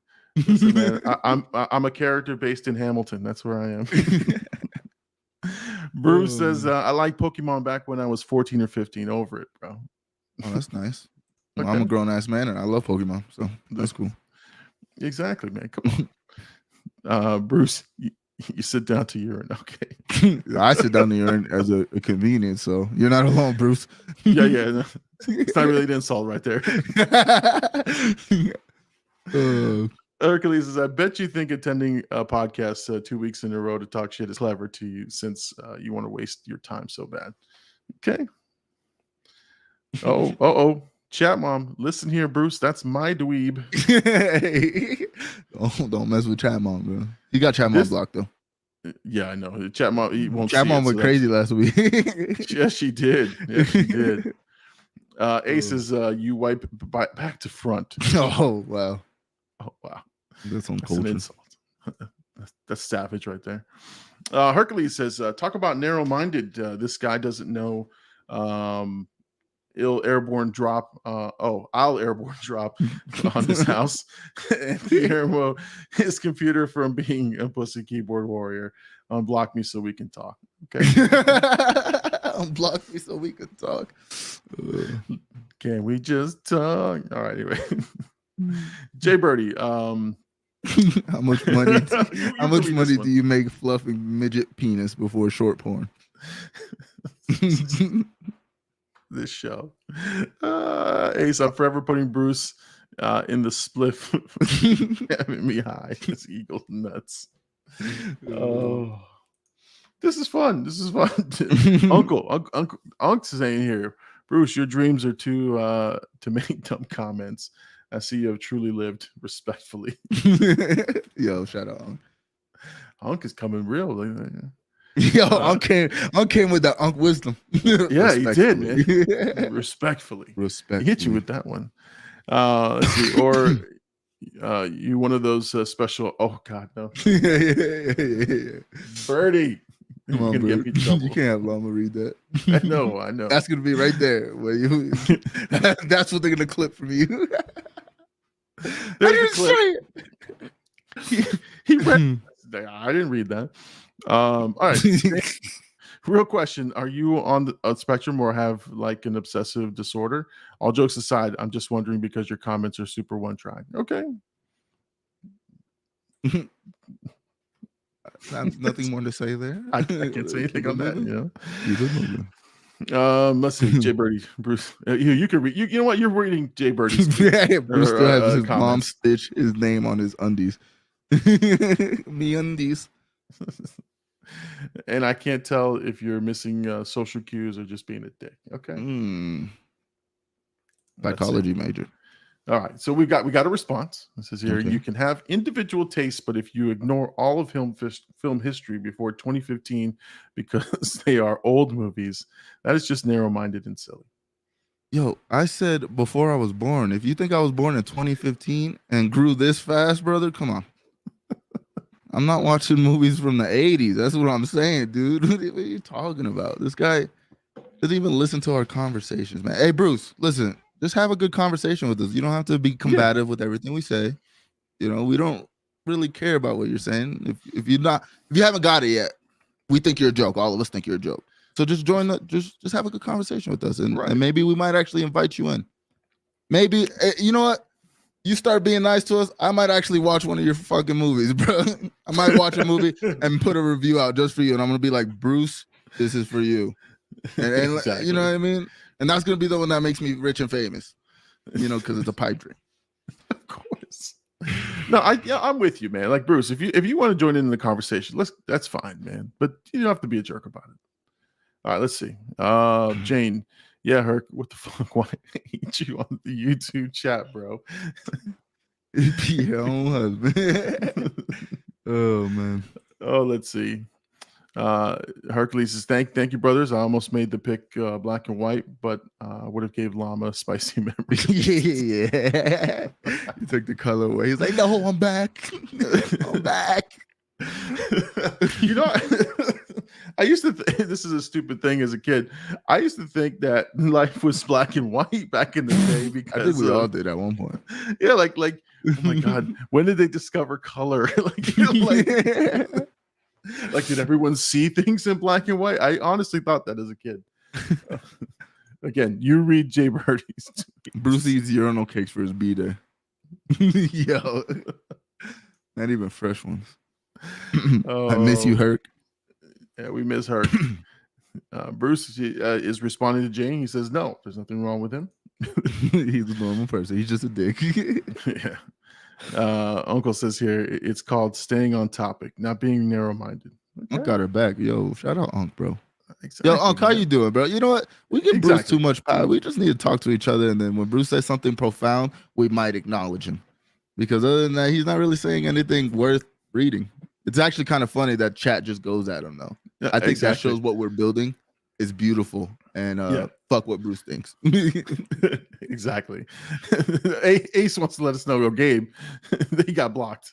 Listen, man, I'm a character based in Hamilton. That's where I am. Bruce says, I like Pokemon back when I was 14 or 15. Over it, bro. Oh, that's nice. Well, Okay. I'm a grown ass man and I love Pokemon, so that's cool. Exactly, man. Come on. Bruce, you sit down to urine. Okay. I sit down to urine as a convenience, so you're not alone, Bruce. Yeah. No, it's not really an insult right there. Hercules says, I bet you think attending a podcast 2 weeks in a row to talk shit is clever to you, since you want to waste your time so bad. Okay. Oh. Chat mom, listen here, Bruce. That's my dweeb. Don't mess with Chat Mom, bro. You got Chat Mom blocked though. Yeah, I know. Chat mom, he won't. Chat Mom went crazy last week. Yes, she did. Yes, she did. Ace is you wipe back to front. Oh wow. That's an culture. insult. That's savage right there. Hercules says, talk about narrow-minded. This guy doesn't know I'll airborne drop on his house. And Guillermo, his computer from being a pussy keyboard warrior. Unblock me so we can talk. Okay. Unblock me so we can talk. Can we just talk? All right, anyway. Jay Birdie, how much money do you make fluffing midget penis before short porn? This show. Ace, I'm forever putting Bruce in the spliff, having me high. This eagle nuts. Oh, this is fun. Uncle's saying here, Bruce, your dreams are to make dumb comments. I see you have truly lived. Respectfully. Yo, shout out. Unc is coming real. Yo, Unc came with that Unc wisdom. Yeah, he did, man. Respectfully. Respectfully. Respectfully. He hit you with that one. Let's see. Or you one of those special. Oh God, no. yeah. Birdie. Come on, You're gonna get me in bro. trouble. You can't have Llama read that. I know. That's gonna be right there. Where you that's what they're gonna clip from you. There's the clip. He read. I didn't read that. All right. Real question: are you on the spectrum or have like an obsessive disorder? All jokes aside, I'm just wondering because your comments are super one-track. Okay. Nothing more to say there. I can't say anything on that. Let's see, Jay Birdie, Bruce. You can read. You know what? You're reading Jay Birdie's. Yeah, Bruce still has his mom comments. stitch his name on his undies. Me undies. And I can't tell if you're missing social cues or just being a dick. Okay. Psychology major. All right. So we got a response. It says here, Okay. you can have individual tastes, but if you ignore all of film history before 2015 because they are old movies, that is just narrow-minded and silly. Yo, I said before I was born, if you think I was born in 2015 and grew this fast, brother, come on. I'm not watching movies from the 80s. That's what I'm saying, dude. What are you talking about? This guy doesn't even listen to our conversations, man. Hey, Bruce, listen, just have a good conversation with us. You don't have to be combative with everything we say. You know, we don't really care about what you're saying. If you haven't got it yet, we think you're a joke. All of us think you're a joke. So just just have a good conversation with us, and maybe we might actually invite you in. Maybe you know what? You start being nice to us, I might actually watch one of your fucking movies, bro. I might watch a movie and put a review out just for you, and I'm gonna be like, Bruce, this is for you, and Exactly. you know what I mean. And that's gonna be the one that makes me rich and famous, you know, because it's a pipe dream. Of course. No, I'm with you, man. Like Bruce, if you want to join in the conversation, that's fine, man. But you don't have to be a jerk about it. All right, let's see. Jane, yeah, Herc, what the fuck? Why I hate you on the YouTube chat, bro? Your own husband. Oh man. Oh, let's see. Hercules says, thank you, brothers. I almost made the pick black and white, but would have gave Llama a spicy memory. Yeah. He took the color away. He's like, no, I'm back. I'm back. You know, I used to this is a stupid thing as a kid. I used to think that life was black and white back in the day because I think we all did at one point. Yeah, like oh my god, when did they discover color? Like did everyone see things in black and white? I honestly thought that as a kid. Again, you read Jay Birdie's. Bruce eats urinal cakes for his B-day. Yo, not even fresh ones. I miss you, Herc. Yeah, we miss Herc. Bruce is responding to Jane. He says, no, there's nothing wrong with him. He's a normal person. He's just a dick. Yeah. Uncle says here, it's called staying on topic, not being narrow-minded. Okay. Unc got her back. Yo, shout out Unc, bro. Exactly, Yo, Unc, how you doing, bro? You know what? We give Bruce Exactly. too much power. We just need to talk to each other, and then when Bruce says something profound, we might acknowledge him. Because other than that, he's not really saying anything worth reading. It's actually kind of funny that chat just goes at him, though. Yeah, I think exactly. that shows what we're building is beautiful, and fuck what Bruce thinks. Exactly. Ace wants to let us know, Gabe, he got blocked.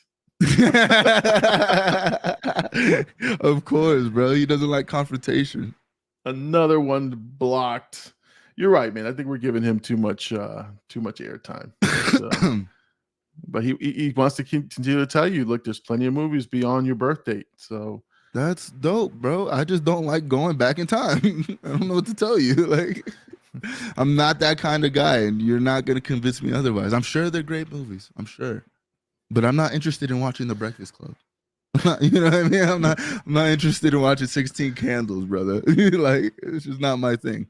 Of course, bro. He doesn't like confrontation. Another one blocked. You're right, man. I think we're giving him too much airtime. But he wants to continue to tell you, look, there's plenty of movies beyond your birth date. So that's dope, bro. I just don't like going back in time. I don't know what to tell you. Like, I'm not that kind of guy, and you're not gonna convince me otherwise. I'm sure they're great movies. I'm sure, but I'm not interested in watching The Breakfast Club. You know what I mean? I'm not interested in watching 16 Candles, brother. Like, it's just not my thing.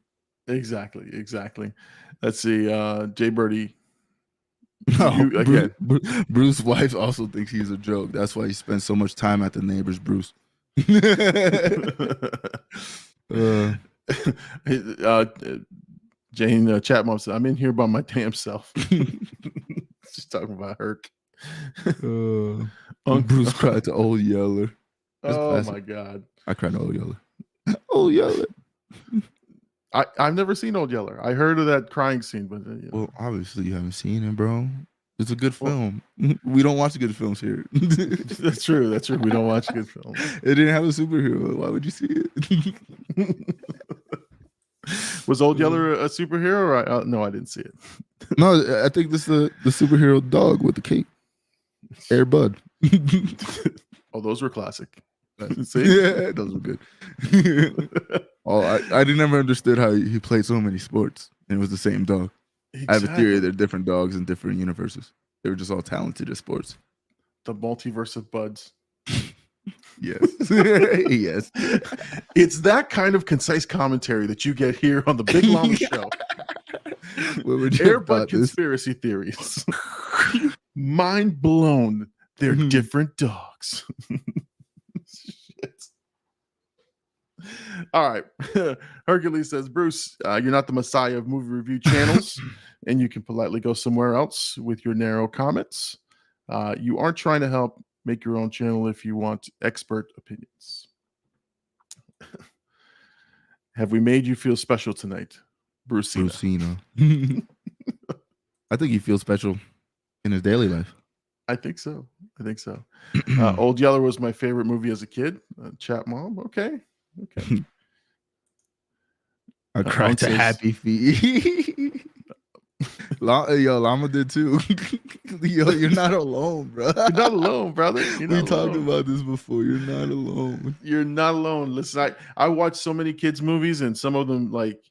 Exactly. Let's see. Jay Birdie. No, Bruce's wife also thinks he's a joke. That's why he spends so much time at the neighbors, Bruce. Jane Chatmom said, I'm in here by my damn self. Just talking about Herc. Bruce cried to Old Yeller. That's Oh classic. my god. I cried Old Yeller. Old Yeller. I've never seen Old Yeller. I heard of that crying scene, but you know. Well, obviously you haven't seen it, bro. It's a good Well- film. We don't watch good films here. That's true. That's true. We don't watch good films. It didn't have a superhero. Why would you see it? Was Old Yeller a superhero? Or no, I didn't see it. No, I think this is the superhero dog with the cape. Air Bud. Oh, those were classic. Yeah, those were good. Oh, I never understood how he played so many sports and it was the same dog. I have a theory they're different dogs in different universes. They were just all talented at sports. The multiverse of buds. Yes. Yes. It's that kind of concise commentary that you get here on the Big Llama Show. What would you Air about Bud this? conspiracy theories. Mind blown. They're different dogs. Shit. All right. Hercules says, Bruce, you're not the messiah of movie review channels, and you can politely go somewhere else with your narrow comments. You aren't trying to help. Make your own channel if you want expert opinions. Have we made you feel special tonight, Brucina? I think he feels special in his daily life. I think so. Old Yeller was my favorite movie as a kid. Chat Mom. Okay. I cried to Happy Feet. Yo, Llama did too. Yo, you're not alone, bro. You're not alone, brother. We talked about this before. You're not alone. You're not alone. Listen, I watch so many kids' movies, and some of them like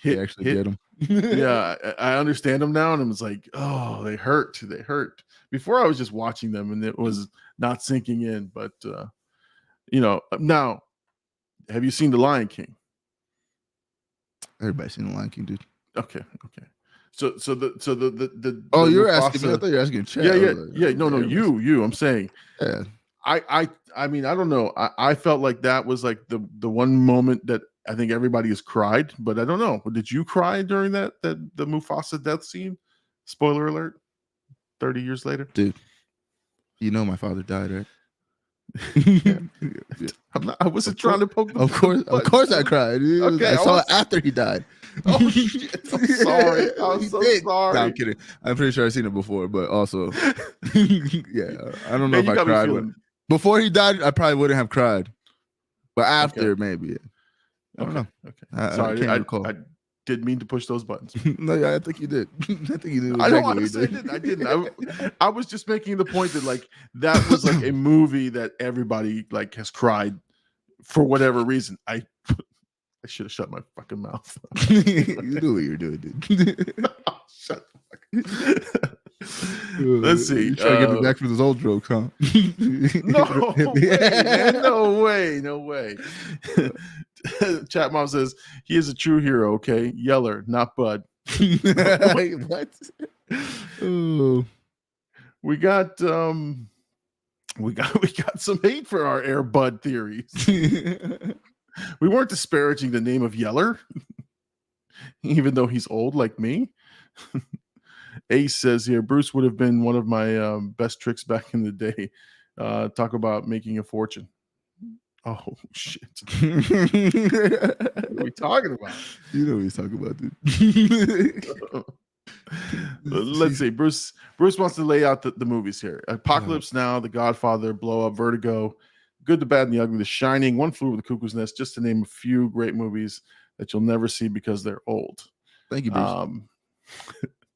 They actually get them. Yeah, I understand them now, and it was like, oh, they hurt. Before I was just watching them, and it was not sinking in. But now, have you seen The Lion King? Everybody's seen The Lion King, dude. Okay. So the oh, the you're Mufasa, asking me. I thought you were asking Chad. Yeah. No, you. I'm saying. Yeah. I mean, I don't know. I felt like that was like the one moment that I think everybody has cried, but I don't know. Did you cry during the Mufasa death scene? Spoiler alert. 30 years later, dude. You know my father died, right? Yeah. I wasn't trying to poke. Of course, I cried. Okay, I saw it after he died. Oh shit! I'm sorry. I'm so sorry. No, I'm kidding. I'm pretty sure I've seen it before, but also, yeah, I don't know if I cried before he died. I probably wouldn't have cried, but after maybe. Yeah. I don't know. Okay. Sorry, I can't recall. I didn't mean to push those buttons. No, I think you did. I think you did. I don't want to say I didn't. I was just making the point that like that was like a movie that everybody like has cried for whatever reason. I should have shut my fucking mouth. You do what you're doing, dude. Shut the fuck. Let's see. You're trying to get me back for those old jokes, huh? No way, man. No way. Chat Mom says he is a true hero. Okay, Yeller, not Bud. What? Oh. We got some hate for our Air Bud theories. We weren't disparaging the name of Yeller, even though he's old like me. Ace says here, Bruce would have been one of my best tricks back in the day. Talk about making a fortune. Oh, shit. What are we talking about? You know what he's talking about, dude. Let's see. Bruce wants to lay out the movies here. Apocalypse Now, The Godfather, Blow Up, Vertigo, Good, the Bad, and the Ugly, The Shining, One Flew Over the Cuckoo's Nest, just to name a few great movies that you'll never see because they're old. Thank you, Bruce.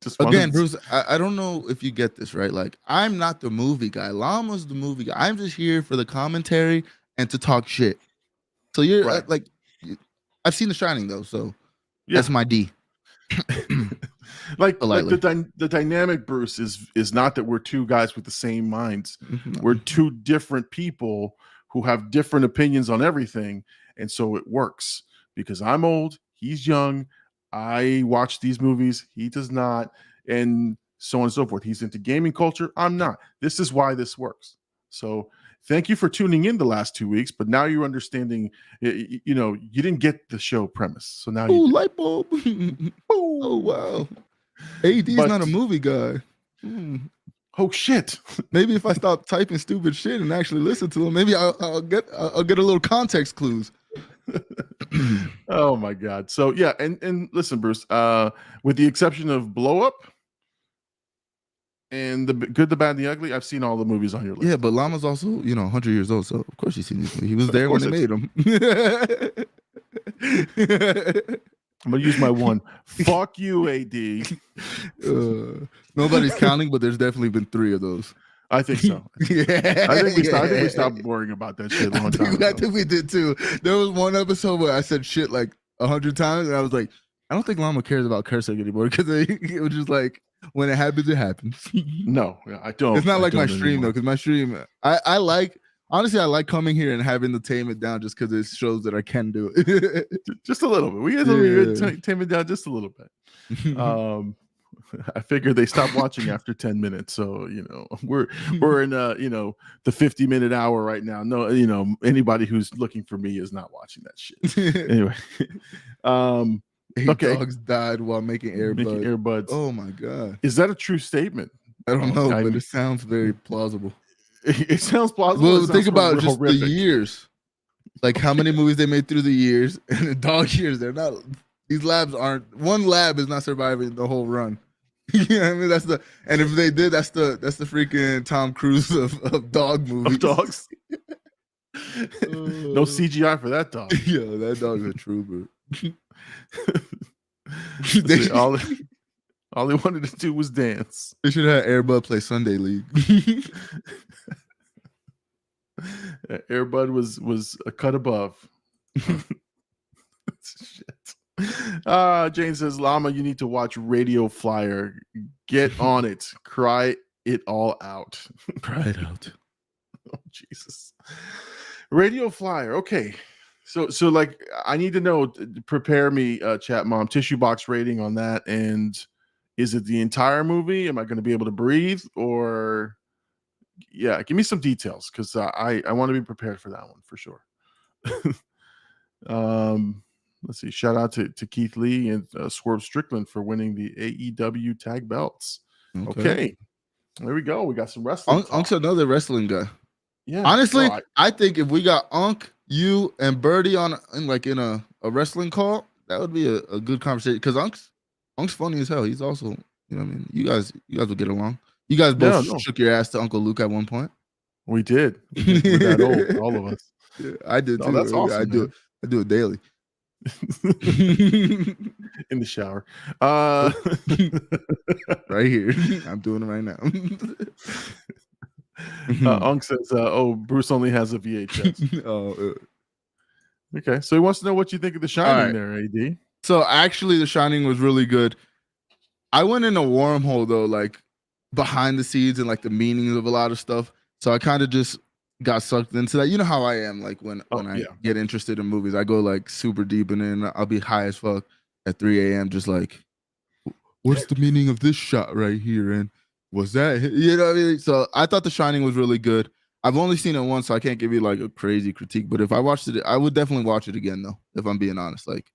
Just again, Bruce, I don't know if you get this right. Like, I'm not the movie guy. Llama's the movie guy. I'm just here for the commentary and to talk shit. So you're like, I've seen The Shining though, so that's my D. like the dynamic, Bruce, is not that we're two guys with the same minds. We're two different people who have different opinions on everything, and so it works because I'm old, he's young. I watch these movies, he does not, and so on and so forth. He's into gaming culture, I'm not. This is why this works. So thank you for tuning in the last 2 weeks, but now you're understanding, you didn't get the show premise. So now you light bulb. Oh, wow. AD's not a movie guy. Oh shit! Maybe if I stop typing stupid shit and actually listen to them, maybe I'll get a little context clues. Oh my god! So yeah, and listen, Bruce. With the exception of Blow Up and the Good, the Bad, and the Ugly, I've seen all the movies on your list. Yeah, but Llama's also 100 years old, so of course you've seen this movie. He was there when they made him. I'm gonna use my one. Fuck you, AD. Nobody's counting, but there's definitely been 3 of those. I think so. Yeah, I think we stopped worrying about that shit a long time ago. I think we did too. There was one episode where I said shit like 100 times, and I was like, I don't think Llama cares about cursing anymore because it was just like, when it happens, it happens. No, I don't. It's not like my don't stream anymore. though, because my stream, I like, honestly, I like coming here and having to tame it down just because it shows that I can do it. Just a little bit. We had to tame it down just a little bit. I figured they stopped watching after 10 minutes. So, we're in the 50-minute hour right now. No, anybody who's looking for me is not watching that shit. Anyway. 8 dogs died while making earbuds. Oh my god. Is that a true statement? I don't know, but it sounds very plausible. It sounds plausible. Well, think about just the years. Like how many movies they made through the years, and the dog years, they're not, these labs aren't, one lab is not surviving the whole run. You know what I mean? And if they did, that's the freaking Tom Cruise of dog movies. Of dogs. No CGI for that dog. Yo, that dog's a trooper. All they wanted to do was dance. They should have Airbud play Sunday League. Airbud was a cut above. Shit. Jane says, Llama, you need to watch Radio Flyer. Get on it. Cry it all out. Cry it out. Oh, Jesus. Radio Flyer. Okay. So like I need to know, prepare me, chat mom, tissue box rating on that. And is it the entire movie? Am I going to be able to breathe? Or yeah, give me some details because I want to be prepared for that one for sure. Let's see. Shout out to Keith Lee and Swerve Strickland for winning the AEW tag belts. Okay. There we go. We got some wrestling. Unk's another wrestling guy. Yeah. Honestly, I think if we got Unk, you, and Birdie in a wrestling call, that would be a good conversation. Because Unk's funny as hell. He's also, you know what I mean? You guys will get along. You guys both shook your ass to Uncle Luke at one point. We did. We're that old, all of us. Yeah, I did too. That's awesome. I do it daily. In the shower. Right here. I'm doing it right now. Unk says, Bruce only has a VHS. Okay, so he wants to know what you think of The Shining there, AD. So actually, The Shining was really good. I went in a wormhole though, like behind the scenes and like the meanings of a lot of stuff. So I kind of just got sucked into that. You know how I am, like when I get interested in movies, I go like super deep, and then I'll be high as fuck at 3 a.m. just like, what's the meaning of this shot right here? And was that, you know what I mean? So I thought The Shining was really good. I've only seen it once, so I can't give you like a crazy critique. But if I watched it, I would definitely watch it again, though, if I'm being honest. Like,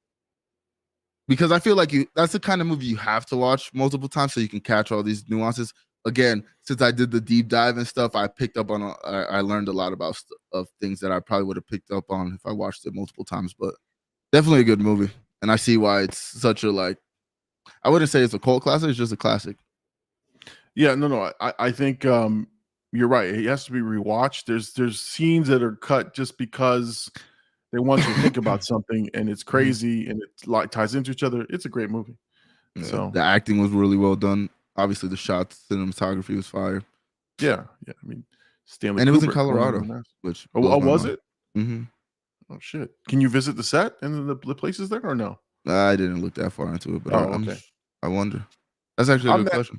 because I feel like that's the kind of movie you have to watch multiple times so you can catch all these nuances. Again, since I did the deep dive and stuff, I picked up on, I learned a lot about of things that I probably would have picked up on if I watched it multiple times. But definitely a good movie, and I see why it's such a, like, I wouldn't say it's a cult classic; it's just a classic. Yeah, no, I think you're right. It has to be rewatched. There's scenes that are cut just because they want you to think about something, and it's crazy, and it like ties into each other. It's a great movie. Yeah, so the acting was really well done. Obviously, the shots, cinematography was fire. Yeah. I mean, Stanley, and it was in Kubrick, Colorado. Which was it? Mm-hmm. Oh shit! Can you visit the set and the places there, or no? I didn't look that far into it, but okay. I wonder. That's actually a good question.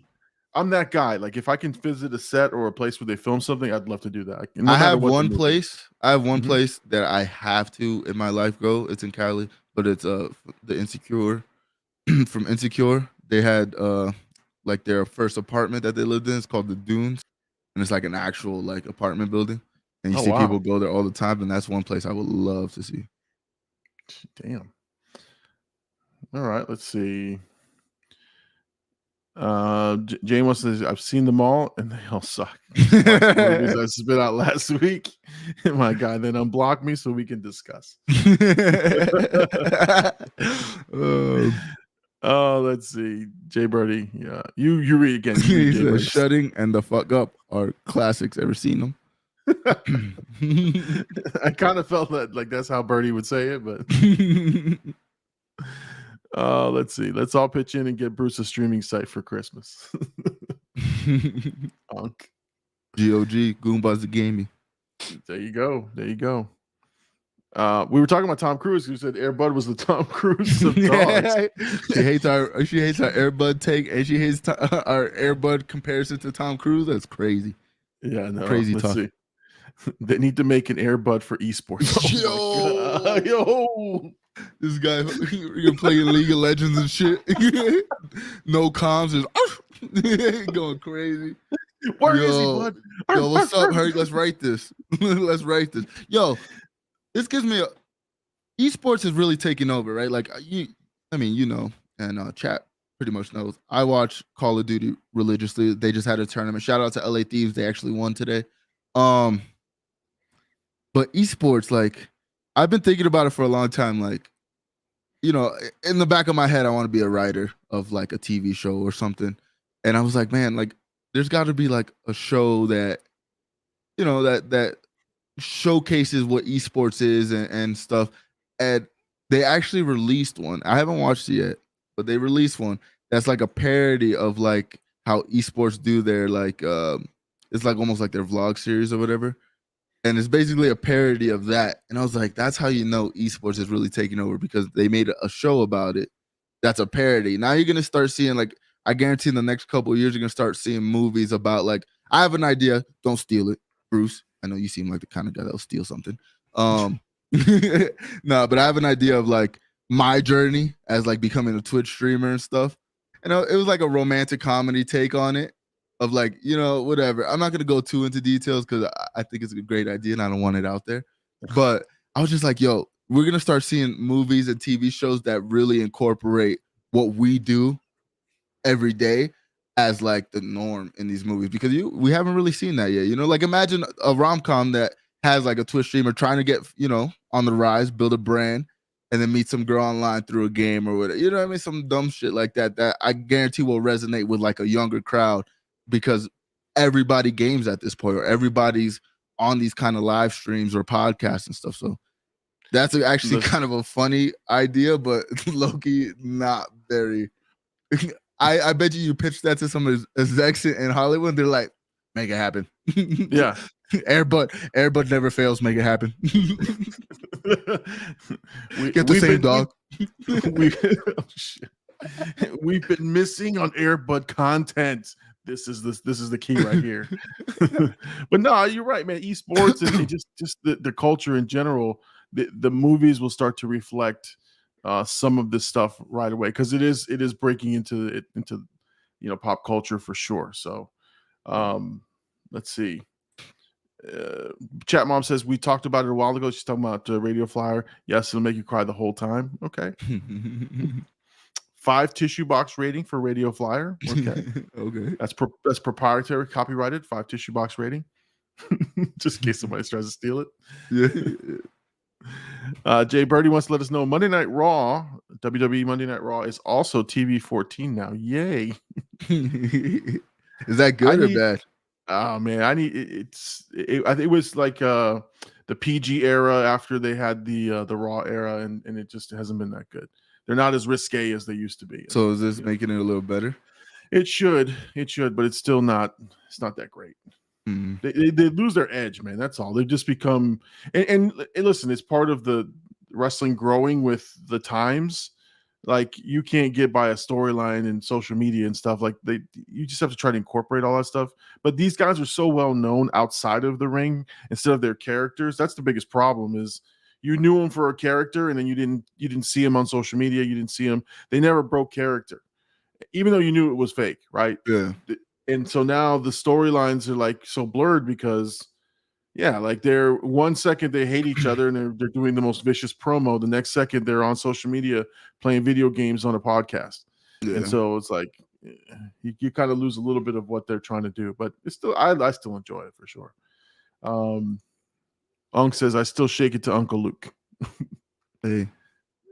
I'm that guy. Like, if I can visit a set or a place where they film something, I'd love to do that. I have one place that I have to in my life go. It's in Cali, but it's the Insecure from Insecure. They had like their first apartment that they lived in. It's called the Dunes, and it's like an actual like apartment building. And you see people go there all the time, and that's one place I would love to see. Damn. All right, let's see. Jane wants to. I've seen them all, and they all suck. Watch the movies I spit out last week. My God, then unblock me so we can discuss. Oh, let's see, Jay Birdie. Yeah, you read again. You read He Jay said, Birdie. "Shutting and the fuck up are classics. Ever seen them?" I kind of felt that like that's how Birdie would say it, but let's see. Let's all pitch in and get Bruce a streaming site for Christmas. Unk. GOG Goombas the Gamey. There you go. There you go. We were talking about Tom Cruise, who said Air Bud was the Tom Cruise of dogs. She hates our Air Bud take, and she hates our Air Bud comparison to Tom Cruise. That's crazy. Yeah, no. Crazy let's talk. see. They need to make an Air Bud for esports. Oh my God. Yo, This guy, you're playing League of Legends and shit. No comms, just going crazy. where is he, Bud? Yo, what's up, Hurry? Let's write this. Let's write this. Yo, this gives me esports is really taking over, right? Like and chat pretty much knows. I watch Call of Duty religiously. They just had a tournament. Shout out to LA Thieves. They actually won today. But esports, like, I've been thinking about it for a long time. Like, in the back of my head, I want to be a writer of like a TV show or something. And I was like, man, like, there's got to be like a show that, that showcases what esports is and stuff. And they actually released one. I haven't watched it yet, but they released one that's like a parody of like how esports do their like it's like almost like their vlog series or whatever. And it's basically a parody of that. And I was like, that's how you know esports is really taking over, because they made a show about it that's a parody. Now you're gonna start seeing, like, I guarantee in the next couple of years you're gonna start seeing movies about, like, I have an idea, don't steal it, Bruce. I know you seem like the kind of guy that'll steal something. No, but I have an idea of like my journey as like becoming a Twitch streamer and stuff. And it was like a romantic comedy take on it of like, whatever. I'm not going to go too into details because I think it's a great idea and I don't want it out there. But I was just like, yo, we're going to start seeing movies and TV shows that really incorporate what we do every day as like the norm in these movies, because we haven't really seen that yet. Like, imagine a rom-com that has like a Twitch streamer trying to get, on the rise, build a brand, and then meet some girl online through a game or whatever. You know what I mean? Some dumb shit like that I guarantee will resonate with like a younger crowd, because everybody games at this point, or everybody's on these kind of live streams or podcasts and stuff. So that's actually kind of a funny idea, but low-key not very. I bet you pitched that to some execs in Hollywood. They're like, make it happen. Yeah. Air Bud never fails. Make it happen. Get the same dog. We've been missing on Air Bud content. This is the key right here. But no, you're right, man. Esports and just the culture in general. The movies will start to reflect some of this stuff right away, because it is breaking into pop culture for sure. So let's see. Chat Mom says we talked about it a while ago. She's talking about Radio Flyer. Yes, it'll make you cry the whole time. Okay. 5 tissue box rating for Radio Flyer. Okay. Okay. That's proprietary, copyrighted. 5 tissue box rating. Just in case somebody tries to steal it. Yeah. Jay Birdie wants to let us know Monday Night Raw, WWE Monday Night Raw, is also TV 14 now. Yay. Is that good or bad? Oh man, I think it was like the PG era after they had the Raw era, and it just hasn't been that good. They're not as risque as they used to be. So is this making it a little better? It should, but it's still not. It's not that great. Mm-hmm. They lose their edge, man. That's all. They've just become and listen, it's part of the wrestling growing with the times. Like, you can't get by a storyline and social media and stuff. Like, you just have to try to incorporate all that stuff. But these guys are so well known outside of the ring instead of their characters. That's the biggest problem. Is you knew him for a character, and then you didn't see him on social media. You didn't see him. They never broke character, even though you knew it was fake, right? Yeah. And so now the storylines are like so blurred because, yeah, like they're 1 second they hate each other and they're doing the most vicious promo. The next second they're on social media playing video games on a podcast. Yeah. And so it's like you kind of lose a little bit of what they're trying to do, but it's still I still enjoy it for sure. Unk says I still shake it to Uncle Luke. Hey,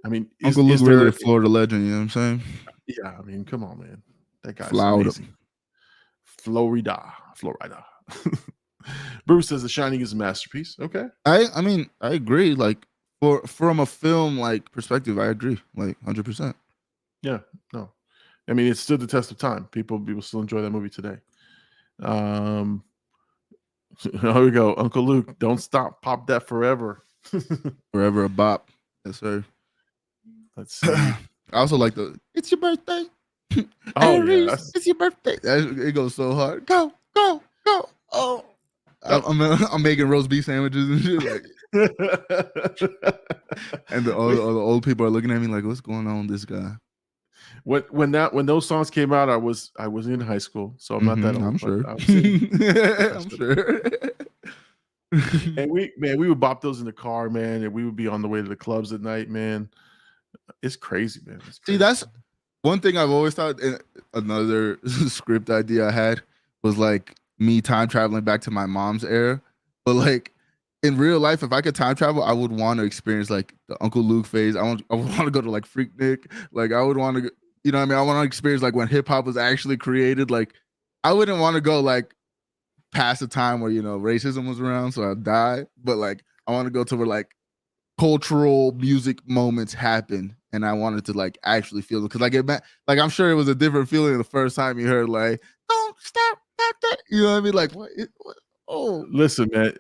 I mean, Uncle Luke really a Florida legend. You know what I'm saying? Yeah, I mean, come on, man, that guy's Florida. amazing. Florida. Bruce says The Shining is a masterpiece. Okay, I mean, I agree. Like from a film like perspective, I agree. Like 100%. Yeah, no, I mean, it stood the test of time. People still enjoy that movie today. Here we go. Uncle Luke, don't stop. Pop that forever. Forever a bop. Yes, sir. Let's see. I also like it's your birthday. Oh, Aries, yeah. it's your birthday. It goes so hard. Go. Oh, I'm making roast beef sandwiches and shit. Like, and all the old people are looking at me like, what's going on with this guy? When those songs came out, I was in high school, so I'm not that old. I'm sure. I'm sure. And we would bop those in the car, man, and we would be on the way to the clubs at night, man. It's crazy, man. It's crazy. See, that's one thing I've always thought. Another script idea I had was like me time traveling back to my mom's era, but like in real life, if I could time travel, I would want to experience like the Uncle Luke phase. I would want to go to like Freaknik. Like I would want to, you know what I mean? I want to experience like when hip hop was actually created. Like I wouldn't want to go like past a time where, you know, racism was around, so I'd die. But like I want to go to where like cultural music moments happen, and I wanted to like actually feel it, because like like I'm sure it was a different feeling the first time you heard like "Don't stop that," you know what I mean? Like what? Oh, listen, man.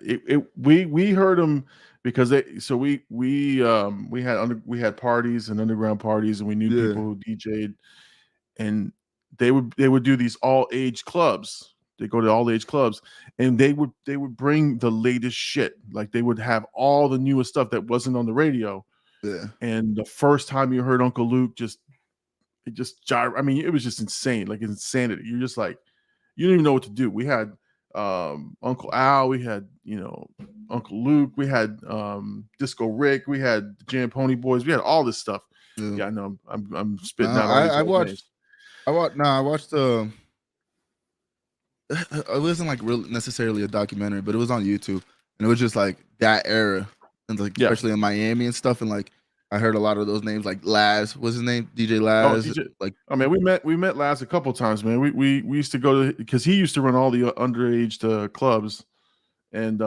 We heard them because we had parties and underground parties, and we knew people who DJ'd, and they would do these all age clubs. They go to all age clubs, and they would bring the latest shit. Like they would have all the newest stuff that wasn't on the radio. Yeah. And the first time you heard Uncle Luke, it was just insane. Like insanity. You're just like, you don't even know what to do. We had Uncle Al, we had, you know, Uncle Luke, we had Disco Rick, we had the Jam Pony Boys, we had all this stuff. Yeah, I know. I'm spitting out. I watched it wasn't like real necessarily a documentary, but it was on YouTube, and it was just like that era, and like especially in Miami and stuff, and like I heard a lot of those names, like Laz, what's his name, DJ Laz. Like, I mean, we met Laz a couple times, man. We used to go to, because he used to run all the underage clubs, and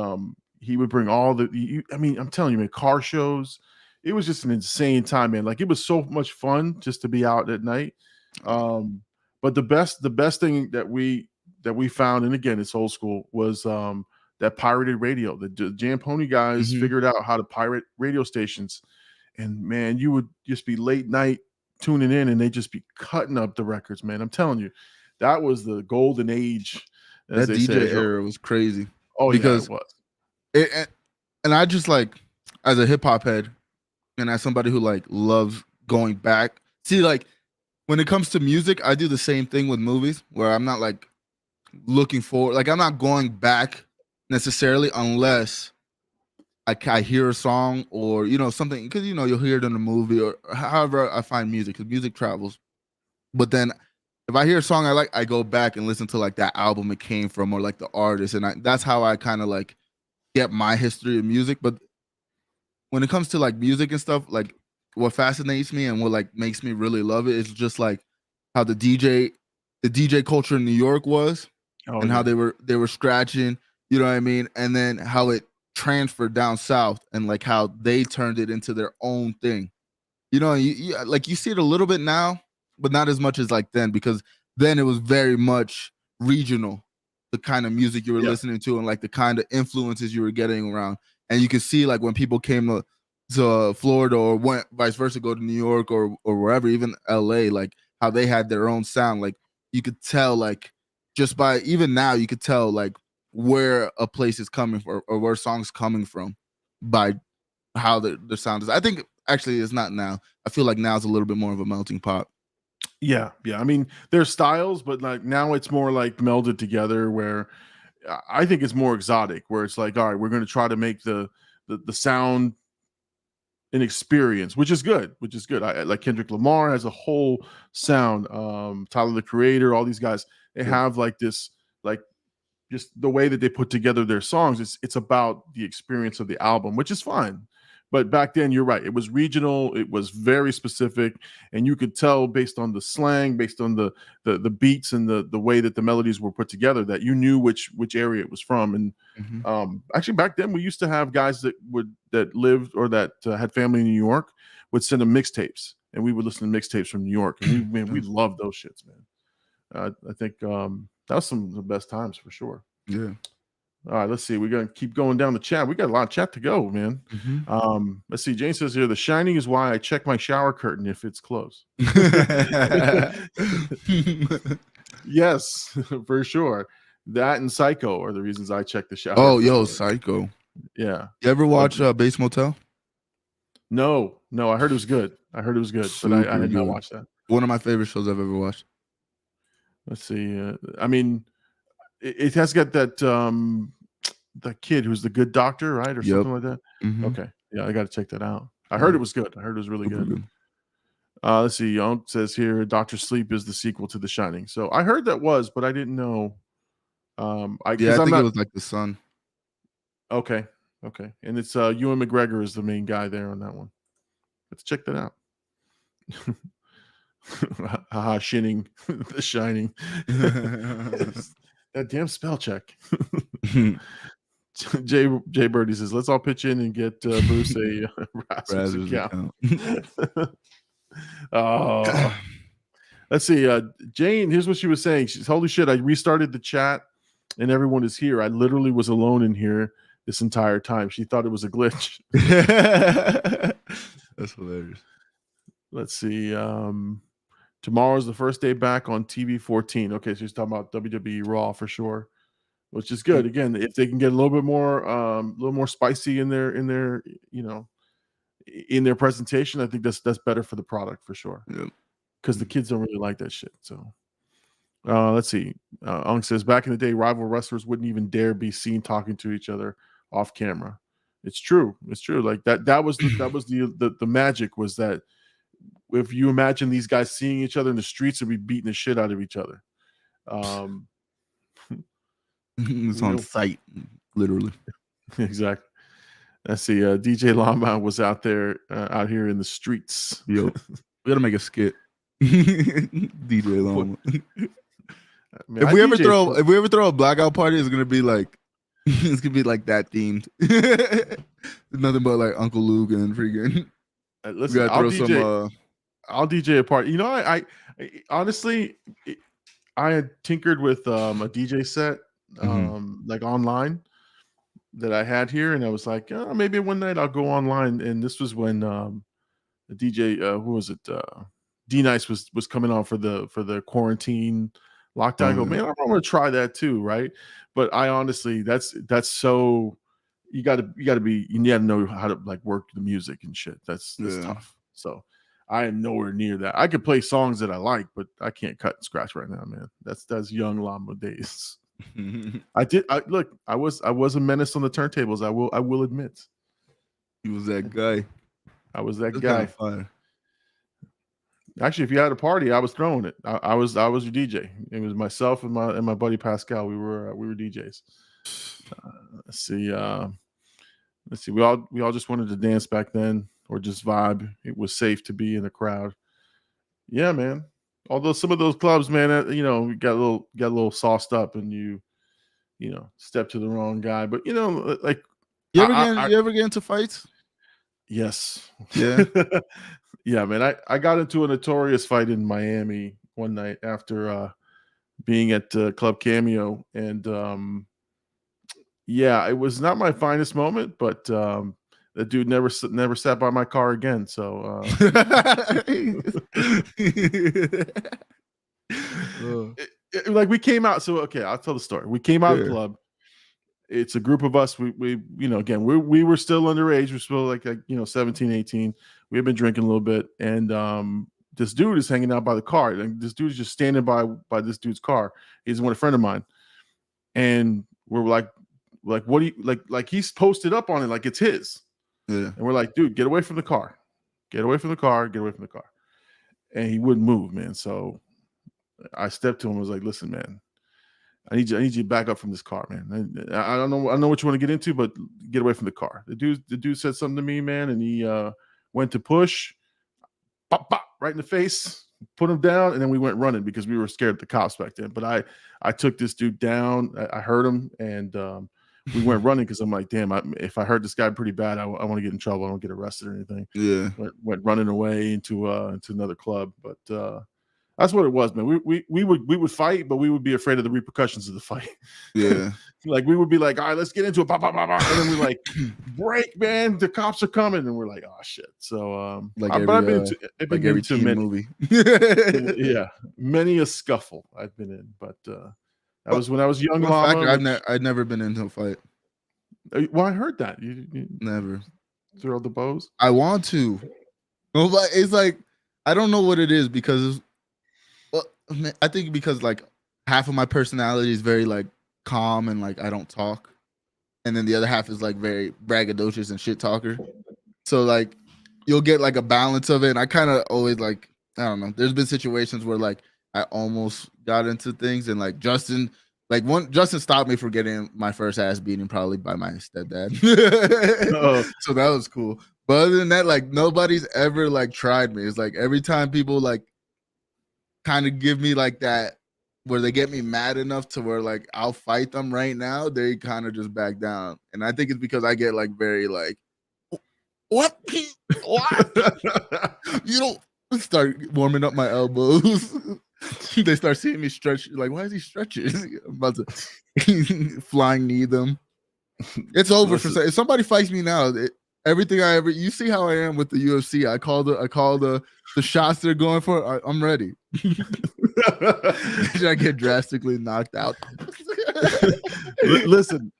he would bring all I mean, I'm telling you, man, car shows. It was just an insane time, man. Like it was so much fun just to be out at night. But the best thing that we found, and again, it's old school, was that pirated radio. The Jam Pony guys figured out how to pirate radio stations, and man, you would just be late night tuning in, and they just be cutting up the records, man. I'm telling you, that was the golden age. That DJ era was crazy. Oh, because yeah, it was. And I just like, as a hip hop head, and as somebody who like loves going back, see, like when it comes to music, I do the same thing with movies, where I'm not like looking forward, like I'm not going back necessarily unless I hear a song or, you know, something, because, you know, you'll hear it in a movie or however I find music, because music travels. But then if I hear a song I like, I go back and listen to like that album it came from, or like the artist, and that's how I kind of like get my history of music. But when it comes to like music and stuff, like what fascinates me and what like makes me really love it is just like how the DJ culture in New York was, and how they were scratching, you know what I mean? And then how it transferred down south, and like how they turned it into their own thing. You know, you like you see it a little bit now, but not as much as like then, because then it was very much regional, the kind of music you were listening to and like the kind of influences you were getting around. And you can see like when people came to Florida or went vice versa, go to New York or wherever, even LA, like how they had their own sound. Like you could tell, like just by even now, you could tell like where a place is coming from, or where songs coming from, by how the sound is. I think actually it's not now. I feel like now it's a little bit more of a melting pot. Yeah. I mean, there's styles, but like now it's more like melded together, where I think it's more exotic, where it's like, all right, we're going to try to make the sound an experience, which is good. I like Kendrick Lamar has a whole sound. Tyler the Creator, all these guys, they have like this, like just the way that they put together their songs. It's about the experience of the album, which is fine. But back then, you're right. It was regional. It was very specific, and you could tell based on the slang, based on the beats and the way that the melodies were put together, that you knew which area it was from. And actually, back then, we used to have guys that lived or that had family in New York would send them mixtapes, and we would listen to mixtapes from New York, and we loved those shits, man. I think that was some of the best times for sure. Yeah. All right, let's see. We're gonna keep going down the chat. We got a lot of chat to go, man. Let's see. Jane says here, The Shining is why I check my shower curtain if it's closed. Yes, for sure. That and Psycho are the reasons I check the shower. Oh, yo, Psycho. Yeah. You ever watch Bates Motel? No, I heard it was good. But I did not watch that. One of my favorite shows I've ever watched. Let's see. I mean, it has got that that kid who's the good doctor, right, or something like that. Okay, yeah, I got to check that out. I heard it was good. I heard it was really good. Let's see. Young says here, Doctor Sleep is the sequel to The Shining. So I heard that was, but I didn't know. I think it was like the son. Okay, and it's Ewan McGregor is the main guy there on that one. Let's check that out. Shining, The Shining. That damn spell check. Jay Birdie says, let's all pitch in and get Bruce a Rasmus account. Let's see. Jane, here's what she was saying. She's, holy shit, I restarted the chat and everyone is here. I literally was alone in here this entire time. She thought it was a glitch. That's hilarious. Let's see. Tomorrow's the first day back on TV 14. Okay, so she's talking about WWE Raw for sure, which is good. Again, if they can get a little more spicy in their in their presentation, I think that's better for the product for sure. Because the kids don't really like that shit. So let's see. Ung says back in the day, rival wrestlers wouldn't even dare be seen talking to each other off camera. It's true. Like that was the magic was that. If you imagine these guys seeing each other in the streets and be beating the shit out of each other. It's on site, literally. Exactly. Let's see. DJ Llama was out here in the streets. Yo, we gotta make a skit. DJ Llama. Man, if we ever throw a blackout party, it's gonna be like that themed. Nothing but like Uncle Luke and freaking. Listen, I'll DJ a party. You know, I honestly, I had tinkered with a DJ set, like online that I had here, and I was like, oh, maybe one night I'll go online. And this was when the DJ, who was it? D-Nice was coming on for the quarantine lockdown. I go, man, I want to try that too, right? But I honestly, that's so. You got to know how to like work the music and shit. That's tough. So I am nowhere near that. I could play songs that I like, but I can't cut and scratch right now, man. That's young Llama days. I was a menace on the turntables. I will admit. He was that guy. I was that guy. Actually, if you had a party, I was throwing it. I was your DJ. It was myself and my buddy Pascal. We were DJs. Let's see. We all just wanted to dance back then, or just vibe. It was safe to be in the crowd. Yeah, man. Although some of those clubs, man, we got a little sauced up, and you step to the wrong guy. But like, you ever get into fights? Yes. Yeah. Yeah, man. I got into a notorious fight in Miami one night after being at Club Cameo, and yeah, it was not my finest moment, but the dude never sat by my car again. So like we came out. So okay, I'll tell the story. We came out of the club. It's a group of us. We again, we were still underage. We're still like 17, 18. We had been drinking a little bit, and this dude is hanging out by the car. And this dude is just standing by this dude's car. He's a friend of mine, and we're like, what do you like? He's posted up on it like it's his. Yeah. And we're like, dude, get away from the car. Get away from the car. Get away from the car. And he wouldn't move, man. So I stepped to him and was like, listen, man, I need you to back up from this car, man. I don't know what you want to get into, but get away from the car. The dude said something to me, man, and he went to push, pop, pop, right in the face, put him down, and then we went running because we were scared of the cops back then. But I took this dude down. I hurt him, and we went running because I'm like, damn, if I hurt this guy pretty bad, I want to get in trouble. I don't get arrested or anything. Yeah. Went running away into another club, but that's what it was, man. We would fight, but we would be afraid of the repercussions of the fight. Yeah. Like we would be like, all right, let's get into it, bah, bah, bah, bah. And then we're like, break, man, the cops are coming, and we're like, oh shit. So I've been every to teen many movie. yeah, many a scuffle I've been in, but that was when I was young. I'd never been into a fight. Well, I heard that you Never throw the bows. I want to, but it's like I don't know what it is because I think because like half of my personality is very like calm and like I don't talk, and then the other half is like very braggadocious and shit talker. So like you'll get like a balance of it. And I kind of always like I don't know. There's been situations where like I almost got into things, and like Justin stopped me from getting my first ass beating probably by my stepdad. So that was cool. But other than that, like nobody's ever like tried me. It's like every time people like kind of give me like that where they get me mad enough to where like I'll fight them right now, they kind of just back down. And I think it's because I get like very like what you don't start warming up my elbows. They start seeing me stretch like why is he stretching? I'm about to flying knee them. It's over. If somebody fights me now, everything I ever you see how I am with the UFC. I call the shots they're going for. I'm ready. I get drastically knocked out. Listen,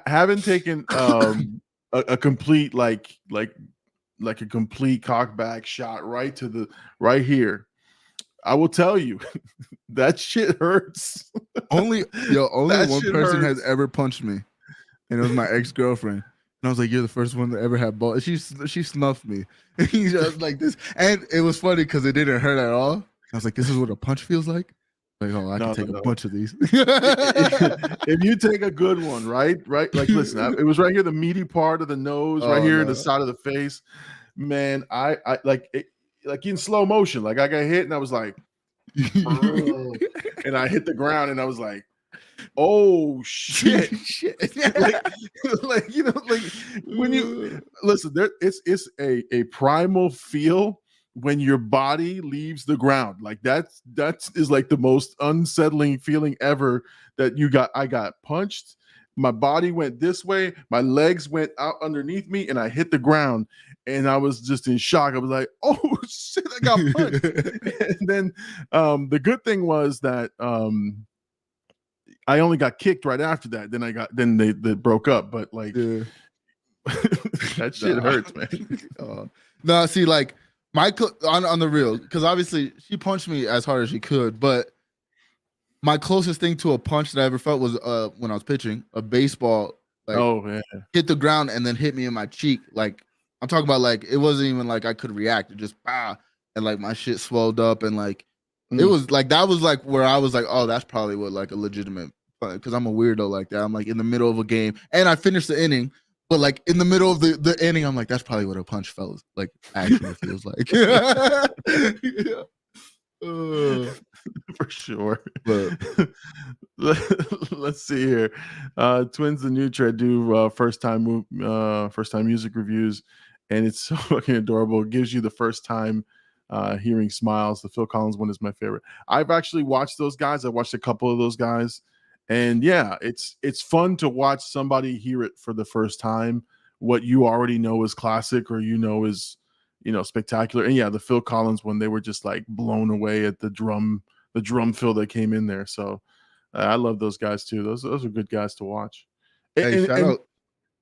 haven't taken a complete like a complete cockback shot right here. I will tell you that shit hurts. Only one person hurts. has ever punched me, and it was my ex-girlfriend. And I was like, "You're the first one to ever have balls." She snuffed me. And he just like this, and it was funny because it didn't hurt at all. I was like, "This is what a punch feels like." Like, oh, I can take a bunch of these. If you take a good one, right? Like, listen, it was right here, the meaty part of the nose, right here, the side of the face. Man, I like it, like in slow motion. Like I got hit, and I was like, and I hit the ground, and I was like, oh shit. like you know, like when you listen, it's a primal feel when your body leaves the ground. Like that is like the most unsettling feeling ever. I got punched, my body went this way, my legs went out underneath me, and I hit the ground, and I was just in shock. I was like, oh shit, I got punched. And then the good thing was that I only got kicked right after that. Then they broke up. But like that shit hurts, man. No, see, like on the real, because obviously she punched me as hard as she could, but my closest thing to a punch that I ever felt was when I was pitching a baseball. Like, hit the ground and then hit me in my cheek. Like I'm talking about, like it wasn't even like I could react. It just and like my shit swelled up, and like it was like that was like where I was like, oh, that's probably what like a legitimate, because I'm a weirdo like that. I'm like in the middle of a game and I finished the inning, but like in the middle of the inning, I'm like, that's probably what a punch felt like actually feels like. For sure. But let's see here. Twins the new trend do first time music reviews, and it's so fucking adorable. It gives you the first time hearing smiles. The Phil Collins one is my favorite. I've actually watched those guys. I watched a couple of those guys, and yeah, it's fun to watch somebody hear it for the first time. What you already know is classic, or is spectacular. And yeah, the Phil Collins one, they were just like blown away at the drum fill that came in there. So I love those guys too. Those are good guys to watch. Hey, shout out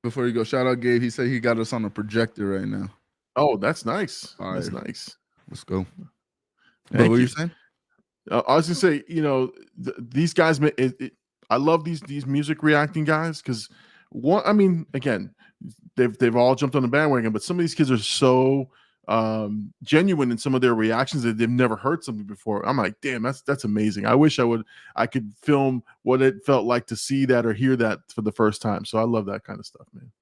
before you go. Shout out Gabe. He said he got us on a projector right now. Oh, that's nice. All that's right. nice. Let's go. What were you saying? I was gonna say, these guys. I love these music reacting guys because again, they've all jumped on the bandwagon, but some of these kids are so genuine in some of their reactions that they've never heard something before. I'm like, damn, that's amazing. I wish I could film what it felt like to see that or hear that for the first time. So I love that kind of stuff, man.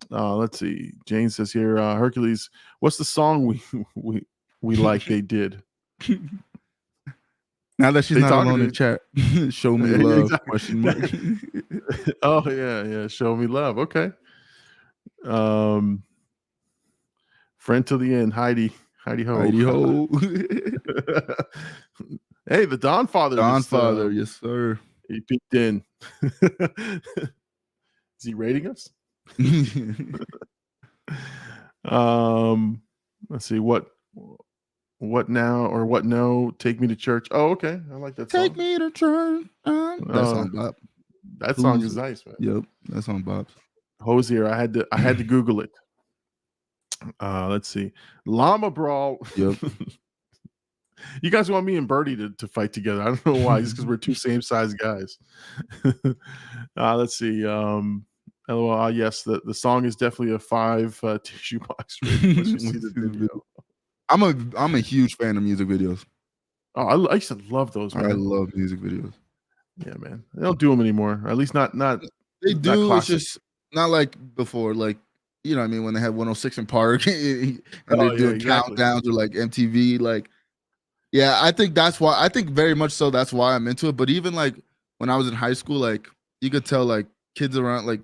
Let's see. Jane says here, Hercules, what's the song we like they did? Now that she's They not talking alone in to- chat, show me love. Exactly. Question mark. Oh yeah, show me love. Okay. Friend till the end, Heidi ho. Heidi ho. Hey, the Don Father. Don Father, yes sir. He peeked in. Is he rating us? Let's see what now or what no. Take me to church. Oh, okay. I like that song. Take me to church. That song bop. That song is nice, man. Yep, that song bops. Hosier, I had to Google it. Let's see. Llama Brawl. Yep. You guys want me and Birdie to fight together. I don't know why. Just because we're two same size guys. Let's see. LOL. Yes, the song is definitely a 5 tissue box rating. Let's just see the video. I'm a huge fan of music videos. Oh, I used to love those, man. I love music videos. Yeah, man. They don't do them anymore. Or at least not. They do. It's classic. just not like before. Like, you know what I mean? When they had 106 in Park and Oh, they're yeah, doing exactly. countdowns or like MTV. Like, yeah, I think that's why. I think very much so. That's why I'm into it. But even like when I was in high school, like you could tell like kids around, like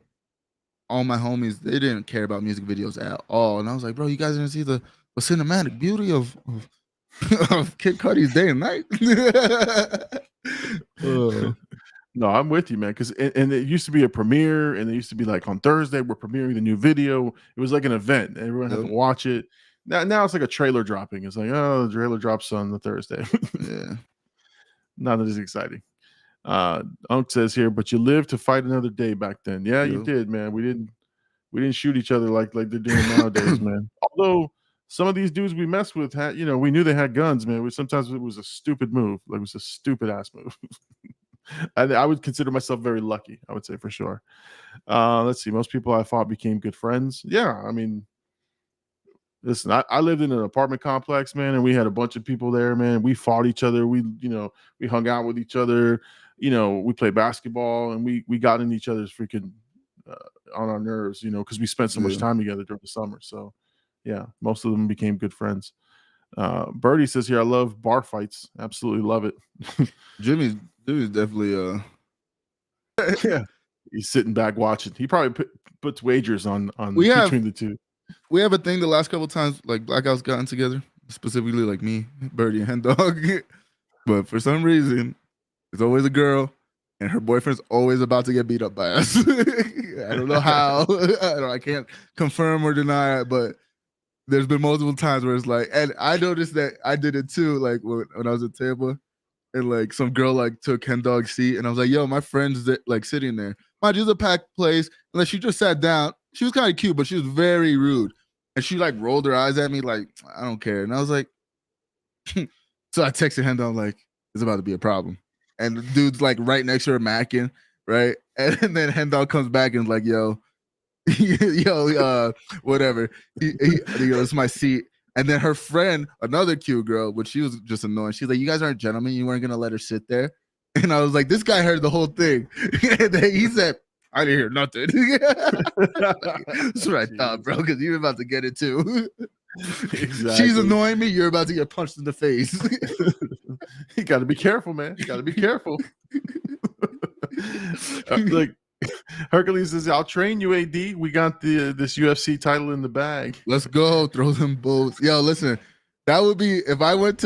all my homies, they didn't care about music videos at all. And I was like, bro, you guys didn't see the cinematic beauty of Kid Cudi's Day and Night. No, I'm with you, man. Because and it used to be a premiere, and it used to be like on Thursday we're premiering the new video. It was like an event. Everyone had to watch it. Now it's like a trailer dropping. It's like, oh, the trailer drops on the Thursday. Yeah, not as exciting. Unc says here, but you lived to fight another day back then. Yeah, you did, man. We didn't shoot each other like they're doing nowadays, man. Although some of these dudes we messed with had, we knew they had guns, man. Sometimes it was a stupid move. Like it was a stupid ass move. I would consider myself very lucky, I would say for sure. Let's see. Most people I fought became good friends. Yeah, I mean, listen, I lived in an apartment complex, man, and we had a bunch of people there, man. We fought each other. We hung out with each other. We played basketball, and we got in each other's freaking on our nerves, because we spent so much time together during the summer. So, yeah, most of them became good friends. Birdie says here, I love bar fights. Absolutely love it. Jimmy's definitely yeah, he's sitting back watching. He probably puts wagers on between the two. We have a thing the last couple of times, like Blackouts gotten together, specifically like me, Birdie, and Hen Dog. But for some reason, it's always a girl, and her boyfriend's always about to get beat up by us. I don't know how. I can't confirm or deny it, but there's been multiple times where it's like, and I noticed that I did it too, like when I was in Tampa, and like some girl like took Hen Dog's seat, and I was like, yo, my friend's like sitting there. Mind you, it's a packed place, and like she just sat down. She was kind of cute, but she was very rude. And she like rolled her eyes at me like, I don't care. And I was like, so I texted Hen Dog like, it's about to be a problem. And the dude's like right next to her macking, right? And then Hen Dog comes back and is like, yo, whatever. He goes, it's my seat. And then her friend, another cute girl, but she was just annoying. She's like, you guys aren't gentlemen. You weren't going to let her sit there. And I was like, this guy heard the whole thing. And then he said, I didn't hear nothing. That's what I thought, bro, because you're about to get it too. Exactly. She's annoying me. You're about to get punched in the face. You got to be careful, man. You got to be careful. Like Hercules says, I'll train you, AD. We got this UFC title in the bag. Let's go. Throw them bolts. Yo, listen, that would be if I went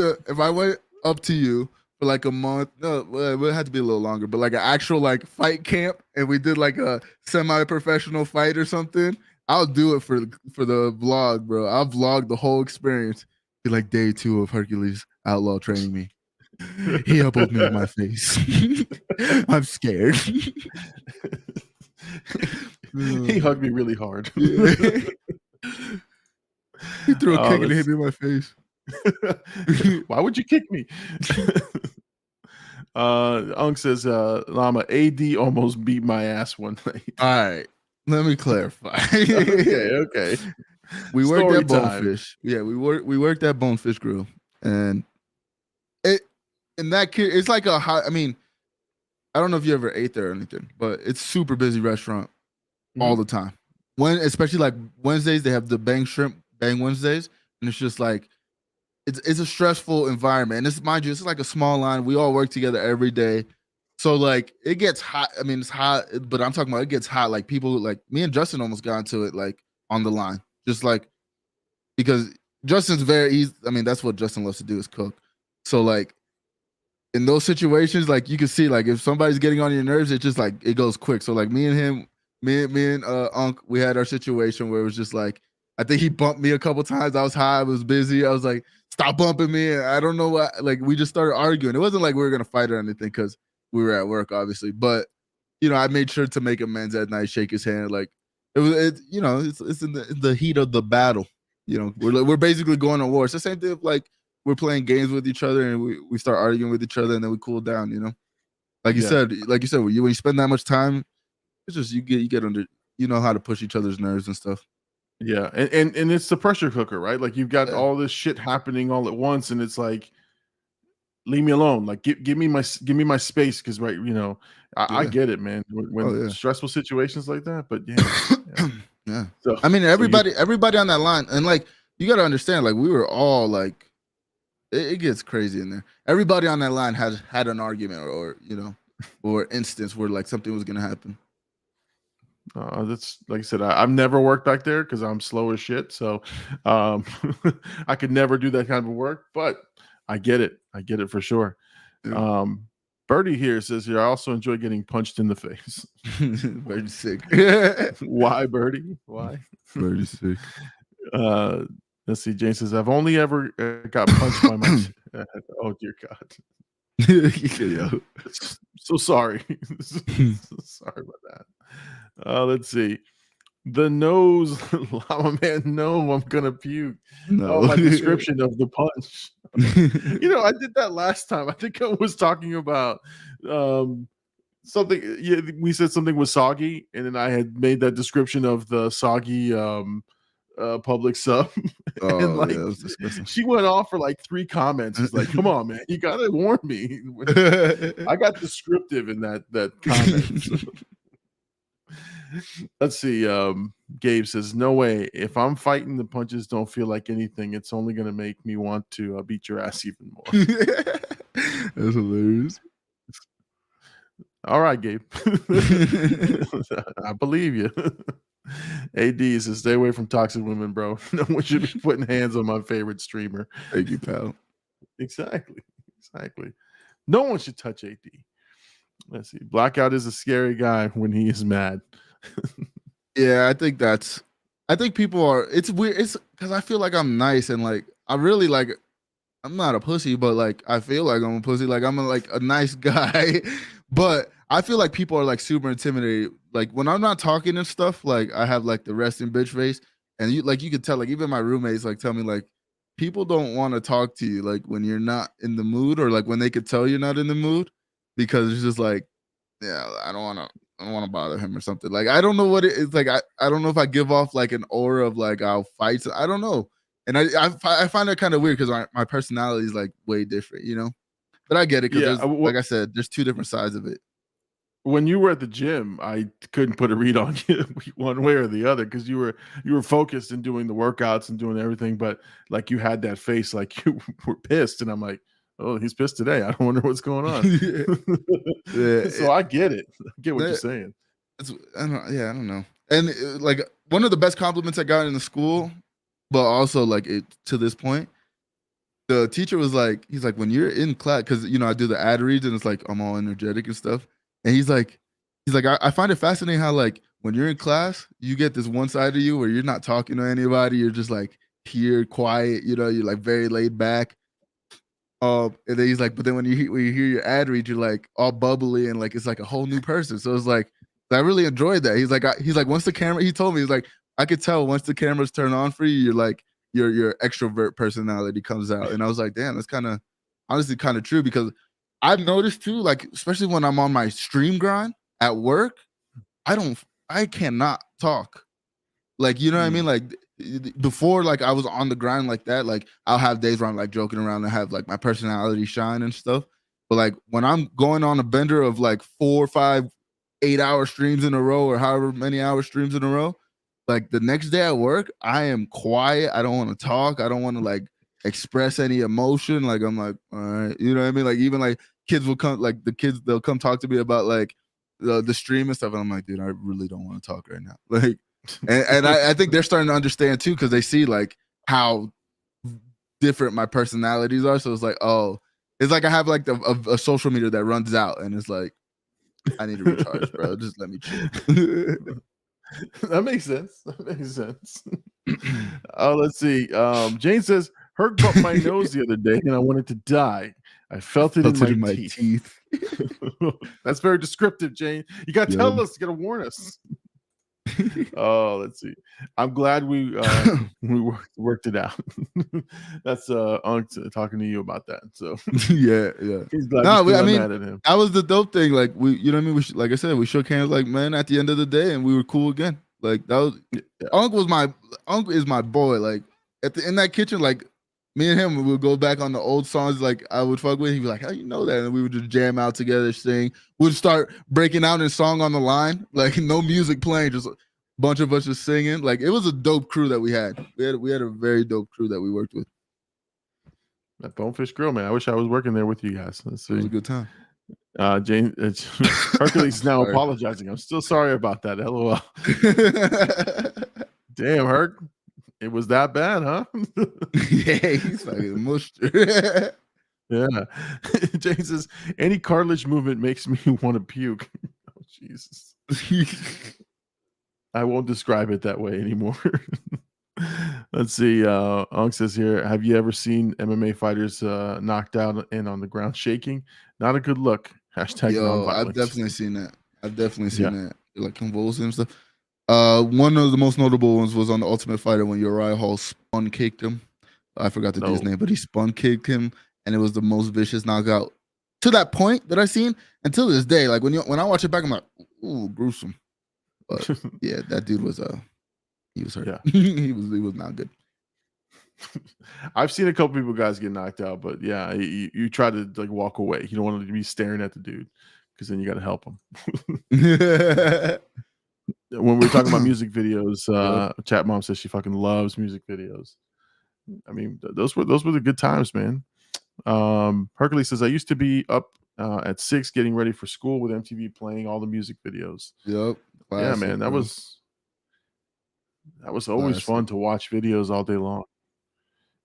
up to you for like a month. No, it would have to be a little longer, but like an actual like fight camp, and we did like a semi-professional fight or something. I'll do it for the vlog, bro. I'll vlog the whole experience. Be like day 2 of Hercules Outlaw training me. He elbowed me in my face. I'm scared. He hugged me really hard. Yeah. He threw a kick and hit me in my face. Why would you kick me? Unk says, Llama, AD almost beat my ass one night. All right. Let me clarify. Okay. We worked Story at time. Bonefish. Yeah, we worked at Bonefish Grill, and it in that kid, it's like a high. I mean, I don't know if you ever ate there or anything, but it's super busy restaurant all the time. Especially like Wednesdays, they have the Bang Shrimp Bang Wednesdays, and it's just like it's a stressful environment. And it's, mind you, it's like a small line. We all work together every day. So like it gets hot. I mean, it's hot, but I'm talking about it gets hot. Like people like me and Justin almost got into it like on the line. Just like because Justin's very easy. I mean, that's what Justin loves to do is cook. So like in those situations, like you can see like if somebody's getting on your nerves, it just like it goes quick. So like me and him, me and Unc, we had our situation where it was just like I think he bumped me a couple times. I was high, I was busy. I was like, stop bumping me. And I don't know what, like we just started arguing. It wasn't like we were gonna fight or anything because we were at work, obviously. But you know, I made sure to make amends at night, shake his hand. Like you know, it's in the heat of the battle. You know, we're basically going to war. It's the same thing if, like we're playing games with each other and we start arguing with each other and then we cool down, you know. Like you said, when you spend that much time, it's just you get under, you know how to push each other's nerves and stuff. Yeah, and it's the pressure cooker, right? Like you've got all this shit happening all at once, and it's like, leave me alone. Like give me my space, because right, you know, I get it, man. When stressful situations like that, but yeah. So I mean, everybody on that line, and like you got to understand, like we were all like, it gets crazy in there. Everybody on that line had an argument or you know, or instance where like something was gonna happen. That's like I said, I've never worked back there because I'm slow as shit. So I could never do that kind of work, but I get it. I get it for sure. Yeah. Birdie here says here, I also enjoy getting punched in the face. Birdie's sick. Why, Birdie? Why? Birdie's sick. Let's see. Jane says, I've only ever got punched by my. Oh dear God. So sorry. Sorry about that. Let's see. The nose, Llama Man. No, I'm gonna puke. No. Oh, my description of the punch. You know, I did that last time. I think I was talking about something. Yeah, we said something was soggy, and then I had made that description of the soggy public sub. And like that was disgusting. she went off for like 3 comments. She's like, come on, man, you gotta warn me. I got descriptive in that comment. Let's see. Gabe says, no way. If I'm fighting, the punches don't feel like anything. It's only gonna make me want to beat your ass even more. That's hilarious. All right, Gabe. I believe you. AD says, stay away from toxic women, bro. No one should be putting hands on my favorite streamer. Thank you, pal. Exactly. No one should touch AD. Let's see. Blackout is a scary guy when he is mad. Yeah, I think people are, it's weird. It's because I feel like I'm nice and like I really like, I'm not a pussy, but like I feel like I'm a pussy. Like I'm a nice guy, but I feel like people are like super intimidated. Like when I'm not talking and stuff, like I have like the resting bitch face, and you could tell, like even my roommates like tell me like people don't want to talk to you like when you're not in the mood, or like when they could tell you're not in the mood, because it's just like, yeah, I don't want to bother him or something. Like I don't know what it is. Like I don't know if I give off like an aura of like I'll fight. I don't know. And I find that kind of weird because my personality is like way different, you know. But I get it because like I said, there's 2 different sides of it. When you were at the gym, I couldn't put a read on you one way or the other because you were focused in doing the workouts and doing everything, but like you had that face like you were pissed, and I'm like, oh, he's pissed today. I don't wonder what's going on. Yeah. So I get it. I get what you're saying. I don't know. And like one of the best compliments I got in the school, but also like to this point, the teacher was like, he's like, when you're in class, because you know I do the ad reads and it's like I'm all energetic and stuff, and he's like, I find it fascinating how like when you're in class, you get this one side of you where you're not talking to anybody, you're just like here, quiet, you know, you're like very laid back. And then he's like, but then when you hear your ad read, you're like all bubbly and like it's like a whole new person. So it's like I really enjoyed that. He's like once the camera, he told me, he's like, I could tell once the cameras turn on for you, you're like your extrovert personality comes out. And I was like, damn, that's honestly kind of true, because I've noticed too, like especially when I'm on my stream grind at work, I cannot talk. Like, you know what I mean? Like before, like I was on the grind like that. Like I'll have days where I'm like joking around and have like my personality shine and stuff. But like when I'm going on a bender of like 4, 5, 8-hour streams in a row or however many hour streams in a row, like the next day at work, I am quiet. I don't want to talk. I don't want to like express any emotion. Like I'm like, all right, you know what I mean? Like even like kids will come, like the kids, they'll come talk to me about like the stream and stuff. And I'm like, dude, I really don't want to talk right now. Like, and I think they're starting to understand too, because they see like how different my personalities are. So it's like, oh, it's like I have like a social meter that runs out, and it's like, I need to recharge, bro. Just let me chill. That makes sense. That makes sense. Oh, let's see. Jane says, Herc bumped my nose the other day and I wanted to die. I felt it in my teeth. That's very descriptive, Jane. You got to tell us. You got to warn us. Oh, let's see. I'm glad we worked it out. That's Unc talking to you about that. So yeah. He's glad No, I mean, mad at him. that was the dope thing. Like you know what I mean? Like I said, we shook hands like men at the end of the day, and we were cool again. Like that was Unc is my boy. Like in that kitchen, like me and him, we would go back on the old songs. Like I would fuck with. He'd be like, "How you know that?" And we would just jam out together, sing. We'd start breaking out in song on the line, like no music playing, just a bunch of us just singing. Like it was a dope crew that we had. We had a very dope crew that we worked with. That Bonefish Grill, man. I wish I was working there with you guys. Let's see. It was a good time. Jane Hercules is now apologizing. I'm still sorry about that. LOL. Damn, Herc. It was that bad, huh? Yeah, he's fucking mushed. Yeah. Jane says, any cartilage movement makes me want to puke. Oh, Jesus. I won't describe it that way anymore. Let's see. Unc says here, have you ever seen MMA fighters knocked out and on the ground shaking? Not a good look. Hashtag nonviolence. I've definitely seen that. That. Like convulsing and stuff. One of the most notable ones was on the Ultimate Fighter when Uriah Hall spun kicked him. I forgot the dude's name, but he spun kicked him, and it was the most vicious knockout to that point that I've seen until this day. Like when I watch it back, I'm like, ooh, gruesome. But yeah, that dude was he was hurt. Yeah. he was not good. I've seen a couple people guys get knocked out, but yeah, you try to like walk away. You don't want to be staring at the dude because then you got to help him. When we're talking about music videos, Chat Mom says she fucking loves music videos. I mean, those were the good times, man. Hercules says I used to be up at 6 getting ready for school with MTV playing all the music videos. Yep. Classic, yeah, man, that was always fun to watch videos all day long.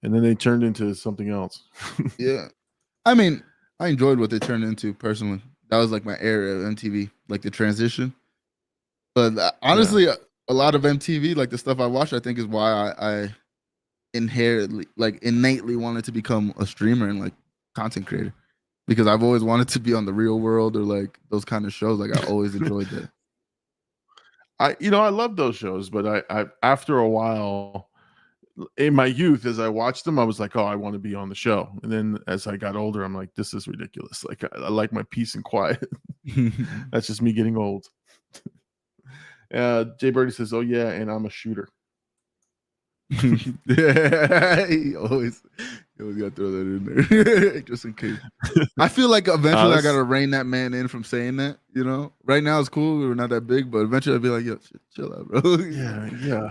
And then they turned into something else. Yeah. I mean, I enjoyed what they turned into personally. That was like my era of MTV, like the transition. But honestly, a lot of MTV, like the stuff I watched, I think is why I innately wanted to become a streamer and like content creator, because I've always wanted to be on The Real World or like those kind of shows. Like I always enjoyed that. I love those shows, but I after a while in my youth, as I watched them, I was like, oh, I want to be on the show. And then as I got older, I'm like, this is ridiculous. Like I like my peace and quiet. That's just me getting old. Jay Birdie says, oh yeah, and I'm a shooter. Yeah, he always gotta throw that in there just in case. I feel like eventually I gotta rein that man in from saying that. You know, right now it's cool, we're not that big, but eventually I'll be like, yo, chill out, bro. Yeah.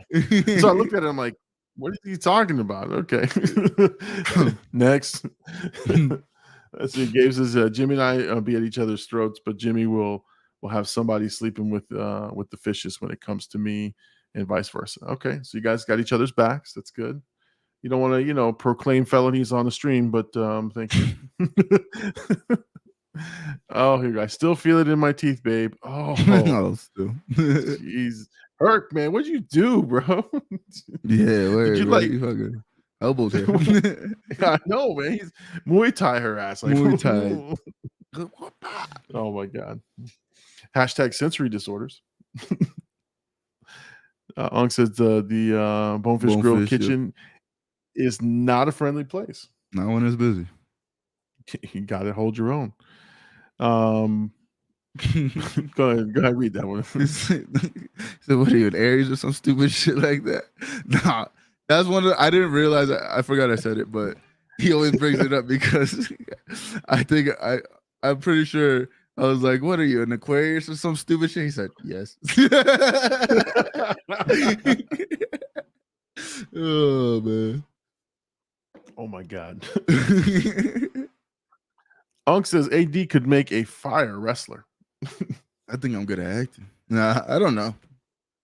So I looked at it, I'm like, what is he talking about? Okay. Next. Let's see. Gabe says Jimmy and I be at each other's throats, but Jimmy will have somebody sleeping with the fishes when it comes to me, and vice versa. Okay, so you guys got each other's backs. That's good. You don't want to, proclaim felonies on the stream, but thank you. Oh, here, I still feel it in my teeth, babe. Oh, still. Jeez. Herc, man, what'd you do, bro? Yeah, did you bro, you fucking elbowed him. I know, man. He's Muay Thai her ass. Like, Muay Thai. Oh my God. Hashtag sensory disorders. Unc says the Bonefish Grill kitchen is not a friendly place. Not when it's busy. You got to hold your own. Go ahead, read that one. So what are you, an Aries or some stupid shit like that? Nah, that's one of I didn't realize. I forgot I said it, but he always brings it up because I think I'm pretty sure I was like, "What are you, an Aquarius or some stupid shit?" He said, "Yes." Oh man. Oh my god. Unk says AD could make a fire wrestler. I think I'm good at acting. Nah, I don't know.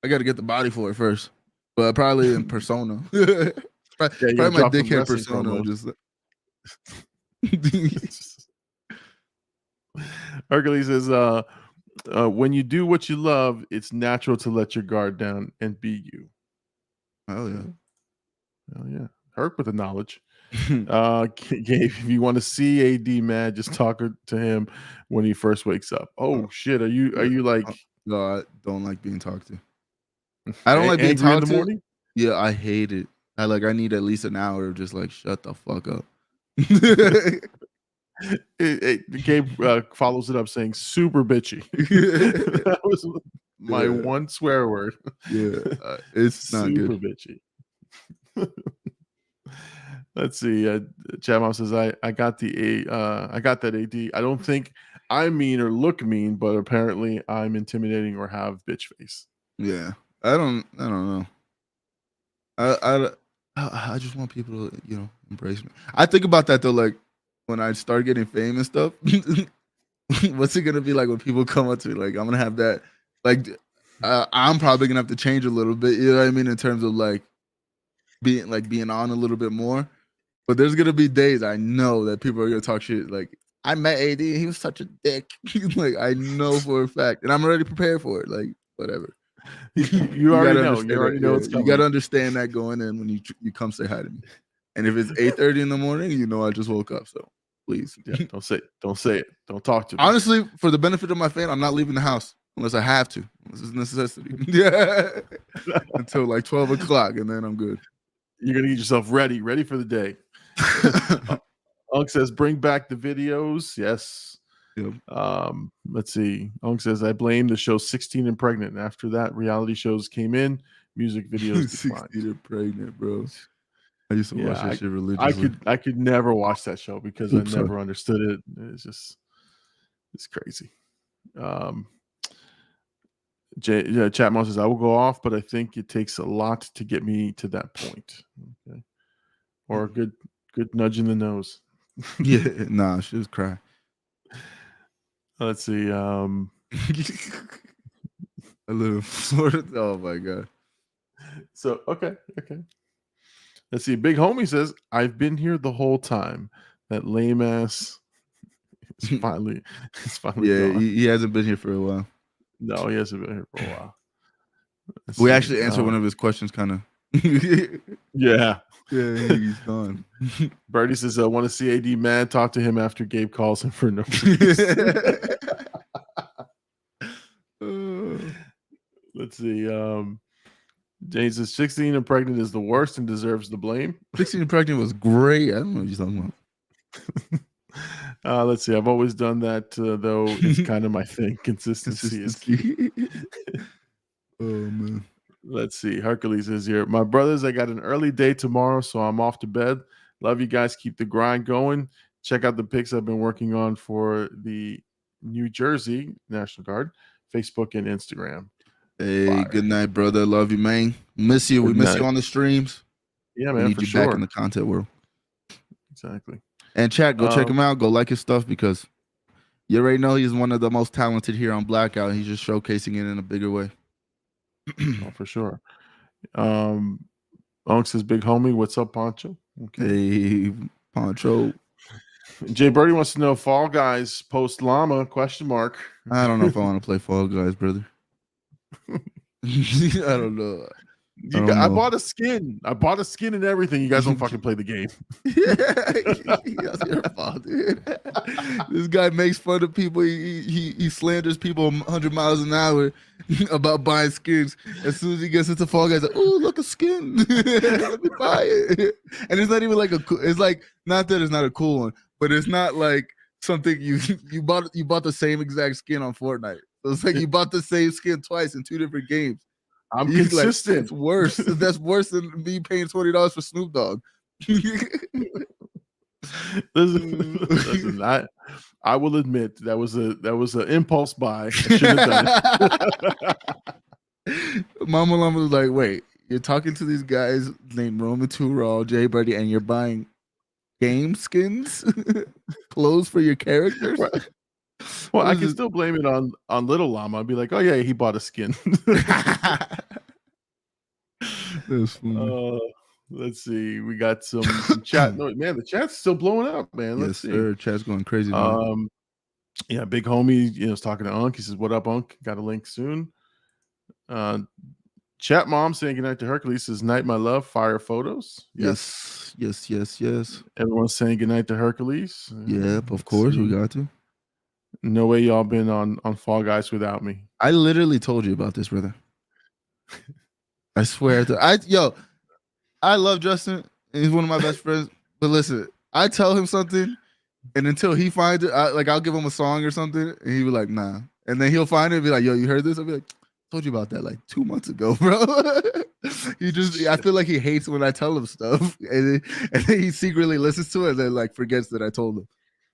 I got to get the body for it first, but probably in persona. Probably my dickhead persona. Promos. Just Hercules says, when you do what you love, it's natural to let your guard down and be you. Oh yeah. Oh yeah. Herc with the knowledge. Gabe, if you want to see AD mad, just talk to him when he first wakes up. Oh shit. Are you like No, I don't like being talked to. I don't like being angry in talked the to. morning? Yeah, I hate it. I need at least an hour of just like shut the fuck up. Gabe follows it up saying super bitchy. That was my one swear word. Yeah, it's not super good. bitchy. Let's see. Chad Mom says I got that AD. I don't think I'm mean or look mean, but apparently I'm intimidating or have bitch face. Yeah, I don't know. I just want people to embrace me. I think about that though, like when I start getting fame and stuff. What's it gonna be like when people come up to me? Like I'm gonna have that. Like I'm probably gonna have to change a little bit. You know what I mean? In terms of like being on a little bit more. But there's gonna be days I know that people are gonna talk shit. Like I met AD, he was such a dick. Like I know for a fact, and I'm already prepared for it. Like whatever. You already know. You already know it's coming. You gotta understand that going in when you come say hi to me. And if it's 8:30 in the morning, I just woke up. So please, don't say it. Don't talk to me. Honestly, for the benefit of my fan, I'm not leaving the house unless I have to. This is necessity. Yeah, until like 12 o'clock, and then I'm good. You're gonna get yourself ready for the day. Unk says, "Bring back the videos." Yes. Yep. Let's see. Unk says, "I blame the show 16 and Pregnant. After that, reality shows came in, music videos declined." 16 and Pregnant, bro. I used to watch that shit religiously. I could never watch that show because I never understood it. It's crazy. Chatmon says, "I will go off, but I think it takes a lot to get me to that point." Okay. Or a good nudge in the nose. Yeah, nah, she was crying. Let's see. A little sort of. Oh my god. So okay. Let's see. Big Homie says, "I've been here the whole time. That lame ass is finally Yeah, gone." he hasn't been here for a while. No, he hasn't been here for a while. We actually answered one of his questions, kind of. Yeah, he's gone. Birdie says, "I want to see AD mad. Talk to him after Gabe calls him for no reason." Let's see. James says 16 and Pregnant is the worst and deserves the blame. 16 and Pregnant was great. I don't know what you're talking about. Let's see. I've always done that, though. It's kind of my thing. Consistency is key. Oh, man. Let's see. Hercules is here. My brothers, I got an early day tomorrow, so I'm off to bed. Love you guys. Keep the grind going. Check out the pics I've been working on for the New Jersey National Guard, Facebook and Instagram. Hey, Fire. Good night, brother. Love you, man. Miss you. We miss you on the streams. Yeah, man. We need for you sure. back in the content world. Exactly. And chat, go check him out. Go like his stuff because you already know he's one of the most talented here on Blackout. He's just showcasing it in a bigger way. Oh, for sure. Unk says, "Big Homie, what's up, Poncho?" Okay. Hey, Poncho. Jay Birdie wants to know Fall Guys post Llama ? I don't know if I want to play Fall Guys, brother. I don't know. I bought a skin. I bought a skin and everything. You guys don't fucking play the game. That's your fault, dude. This guy makes fun of people. He slanders people 100 miles an hour about buying skins. As soon as he gets into Fall Guys, like, "Oh, look, a skin. Let me buy it." And it's not even like it's like, not that it's not a cool one, but it's not like something you bought the same exact skin on Fortnite. So it's like you bought the same skin twice in 2 different games. I'm You, like, consistent. it's worse. That's worse than me paying $20 for Snoop Dogg. Listen, I will admit that was an impulse buy. I shouldn't have done it. Mama Llama was like, wait, you're talking to these guys named Roman Raw, Jay Birdie, and you're buying game skins, clothes for your characters. Well, I can still blame it on Little Llama. I'd be like, oh yeah, he bought a skin. That's funny. Let's see. We got some chat. No, man, the chat's still blowing up, man. Let's see. Sir. Chat's going crazy. Man. Yeah, Big Homie, is talking to Unk. He says, "What up, Unk? Got a link soon." Chat Mom saying goodnight to Hercules says, "Night, my love. Fire photos." Yes. Everyone's saying goodnight to Hercules. Yep, of course we got to. No way y'all been on Fall Guys without me. I literally told you about this, brother. I swear I love Justin. He's one of my best friends. But listen, I tell him something, and until he finds it, I'll give him a song or something, and he'll be like, nah. And then he'll find it and be like, yo, you heard this? I'll be like, told you about that like 2 months ago, bro. I feel like he hates when I tell him stuff. And then he secretly listens to it and then like forgets that I told him.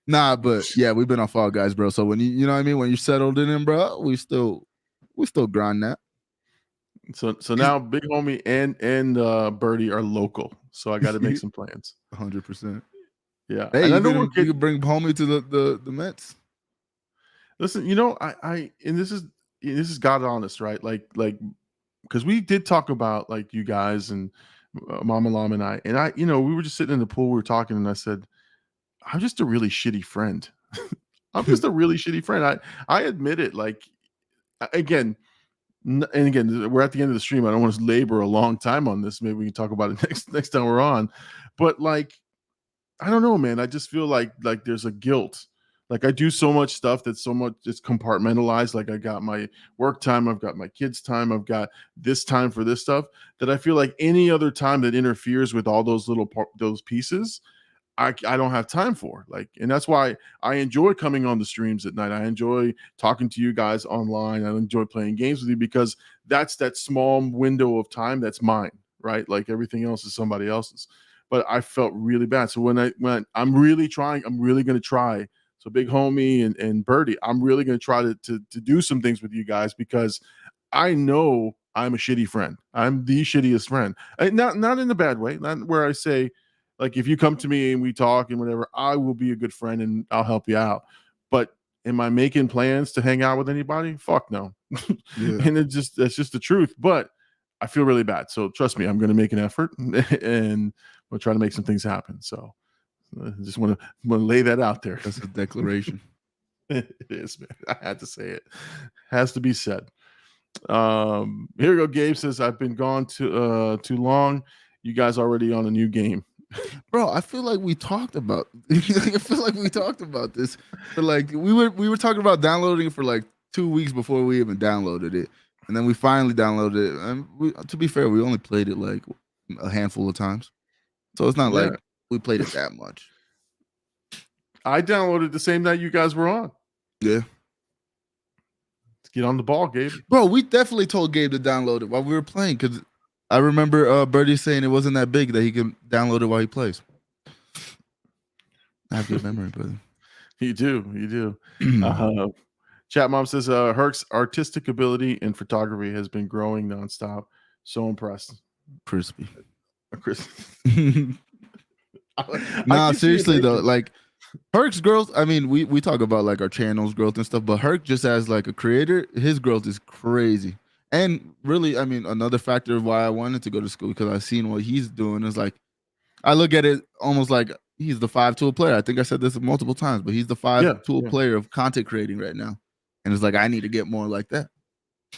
Nah, but yeah, we've been on Fall Guys, bro. So when you know what I mean? When you're settled in him, bro, we still grind that. So now Big Homie and Birdie are local. So I got to make some plans. 100%. Yeah. Hey, and you could bring Homie to the Mets. Listen, I and this is God honest, right? Like because we did talk about like you guys and Mama Llama and I, we were just sitting in the pool, we were talking, and I said, I'm just a really shitty friend. I'm just a really shitty friend. I admit it. Like again, we're at the end of the stream. I don't want to labor a long time on this. Maybe we can talk about it next time we're on. But like, I don't know, man. I just feel like there's a guilt. Like I do so much stuff that's it's compartmentalized. Like I got my work time, I've got my kids' time, I've got this time for this stuff, that I feel like any other time that interferes with all those those pieces, I don't have time for. Like, and that's why I enjoy coming on the streams at night. I enjoy talking to you guys online. I enjoy playing games with you because that's that small window of time that's mine, right? Like everything else is somebody else's. But I felt really bad. So when I'm really trying, I'm really going to try. So Big Homie and Birdie, I'm really going to try to do some things with you guys because I know I'm a shitty friend. I'm the shittiest friend. Not in a bad way. Not where I say, like, if you come to me and we talk and whatever, I will be a good friend and I'll help you out. But am I making plans to hang out with anybody? Fuck no. Yeah. And that's just the truth. But I feel really bad. So trust me, I'm going to make an effort and we'll try to make some things happen. So I just want to lay that out there. That's a declaration. It is, man. I had to say it. Has to be said. Here we go. Gabe says, I've been gone too long. You guys already on a new game. Bro, I feel like we talked about this. But like we were talking about downloading it for like 2 weeks before we even downloaded it. And then we finally downloaded it. And to be fair, we only played it like a handful of times. So it's not like we played it that much. I downloaded the same night you guys were on. Yeah. Let's get on the ball, Gabe. Bro, we definitely told Gabe to download it while we were playing because I remember Birdie saying it wasn't that big that he can download it while he plays. I have good memory, brother. You do. Chat Mom says Herc's artistic ability in photography has been growing nonstop. So impressed. Crispy. Nah, seriously though, like Herc's growth, I mean, we talk about like our channel's growth and stuff, but Herc just as like a creator, his growth is crazy. And really, I mean, another factor of why I wanted to go to school, because I've seen what he's doing, is like, I look at it almost like he's the 5-tool player. I think I said this multiple times, but he's the 5-tool player of content creating right now. And it's like, I need to get more like that.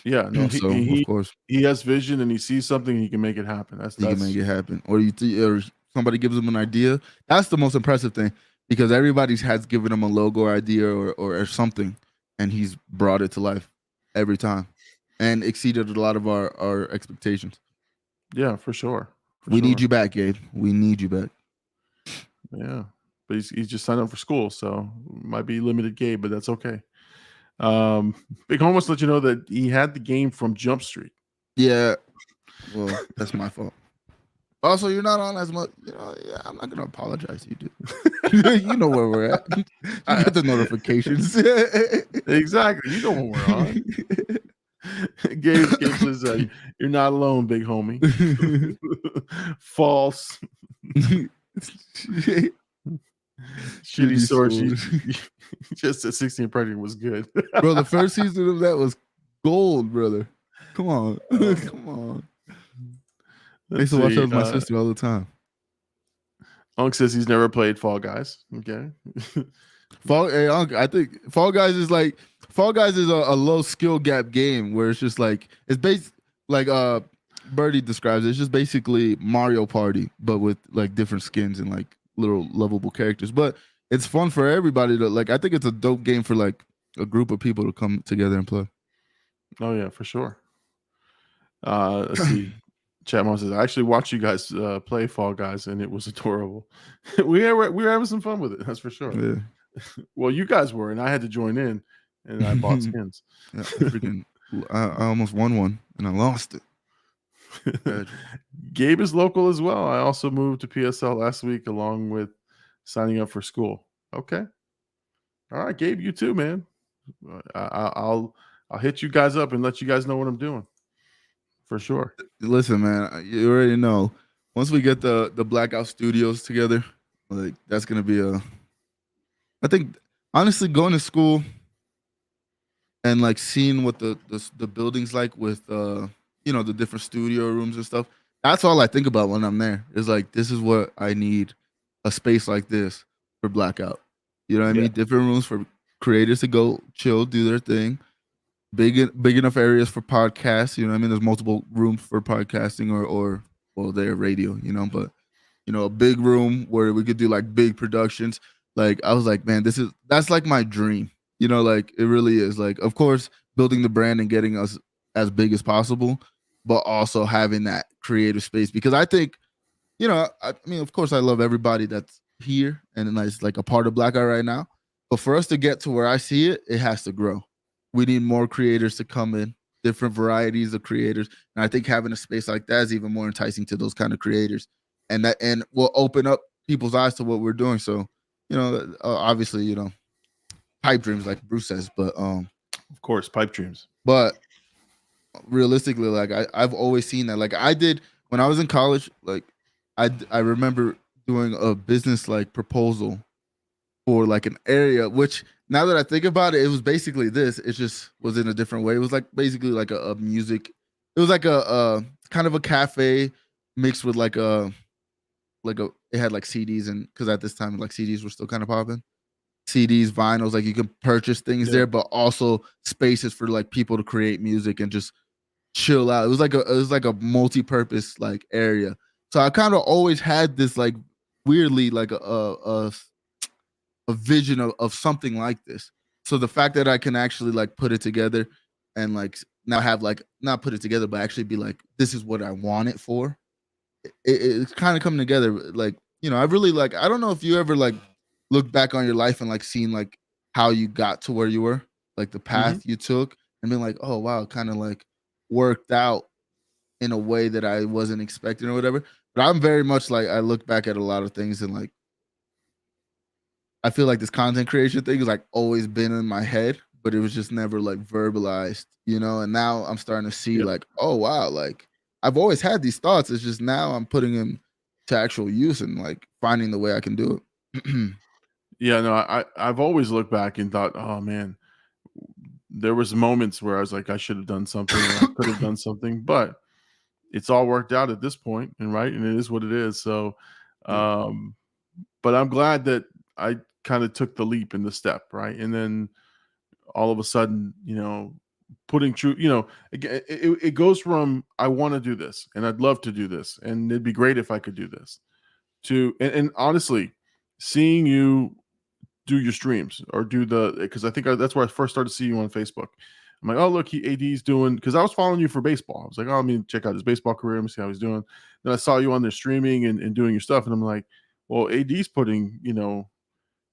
Yeah, no, of course. He has vision and he sees something and he can make it happen. He can make it happen. Or somebody gives him an idea. That's the most impressive thing, because everybody has given him a logo idea or something, and he's brought it to life every time and exceeded a lot of our expectations. Yeah, for sure. We need you back, Gabe. We need you back. Yeah. but he's just signed up for school, so might be limited Gabe, but that's okay. Big Home wants to let you know that he had the game from Jump Street. Yeah. Well, that's my fault. Also, you're not on as much. Yeah, I'm not gonna apologize. You do. You know where we're at. You get the notifications. Exactly. You know when we're on. Gabe says, you're not alone, big homie. False. Shitty source. Just at 16 pregnant was good. Bro, the first season of that was gold, brother. Come on. Come on. I used to watch that with my sister all the time. Unc says he's never played Fall Guys. Okay. I think Fall Guys is a low skill gap game where it's just like it's based like Birdie describes it. It's just basically Mario Party, but with like different skins and like little lovable characters. But it's fun for everybody to like. I think it's a dope game for like a group of people to come together and play. Oh yeah, for sure. Let's see. Chat Mom says, I actually watched you guys play Fall Guys, and it was adorable. we were having some fun with it, that's for sure. Yeah. Well, you guys were, and I had to join in, and I bought skins. Yeah, I almost won one, and I lost it. Gabe is local as well. I also moved to PSL last week, along with signing up for school. Okay. All right, Gabe, you too, man. I'll hit you guys up and let you guys know what I'm doing. For sure. Listen, man, you already know. Once we get the Blackout Studios together, like that's gonna be I think honestly going to school and like seeing what the building's like with the different studio rooms and stuff. That's all I think about when I'm there. Is like this is what I need, a space like this for Blackout. You know what I mean? Different rooms for creators to go chill, do their thing. Big enough areas for podcasts, you know what I mean? There's multiple rooms for podcasting or their radio, but a big room where we could do like big productions. Like I was like, man, that's like my dream. Like it really is. Like, of course, building the brand and getting us as big as possible, but also having that creative space. Because I think, I mean, of course I love everybody that's here and it's like a part of Blackout right now. But for us to get to where I see it, it has to grow. We need more creators to come in, different varieties of creators. And I think having a space like that is even more enticing to those kind of creators. And will open up people's eyes to what we're doing. So, obviously, pipe dreams, like Bruce says, but of course, pipe dreams. But realistically, like I've always seen that. Like I did when I was in college, like I remember doing a business like proposal for like an area, which now that I think about it, it was basically this. It just was in a different way. It was like basically like a music. It was like a kind of a cafe mixed with like it had like CDs, and because at this time like CDs were still kind of popping. CDs, vinyls, like you can purchase things there, but also spaces for like people to create music and just chill out. It was like a multi-purpose like area. So I kind of always had this like weirdly like a vision of something like this. So the fact that I can actually like put it together and like now have like not put it together, but actually be like, this is what I want it for. It's kind of coming together. Like, I really like, I don't know if you ever like look back on your life and like seeing like how you got to where you were, like the path you took, and being like, oh wow, kind of like worked out in a way that I wasn't expecting or whatever. But I'm very much like, I look back at a lot of things and like, I feel like this content creation thing has like always been in my head, but it was just never like verbalized, and now I'm starting to see like, oh wow, like I've always had these thoughts. It's just now I'm putting them to actual use and like finding the way I can do it. Yeah, no, I've always looked back and thought, oh man, there was moments where I was like, I should have done something, or I could have done something, but it's all worked out at this point, and it is what it is. So, but I'm glad that I kind of took the leap in the step, right? And then all of a sudden, putting true, it goes from I want to do this and I'd love to do this and it'd be great if I could do this to and honestly, seeing you do your streams or do because I think that's where I first started seeing you on Facebook. I'm like, oh look, AD's doing, because I was following you for baseball. I was like, oh, let me check out his baseball career. Let me see how he's doing. Then I saw you on there streaming and doing your stuff, and I'm like, well, AD's putting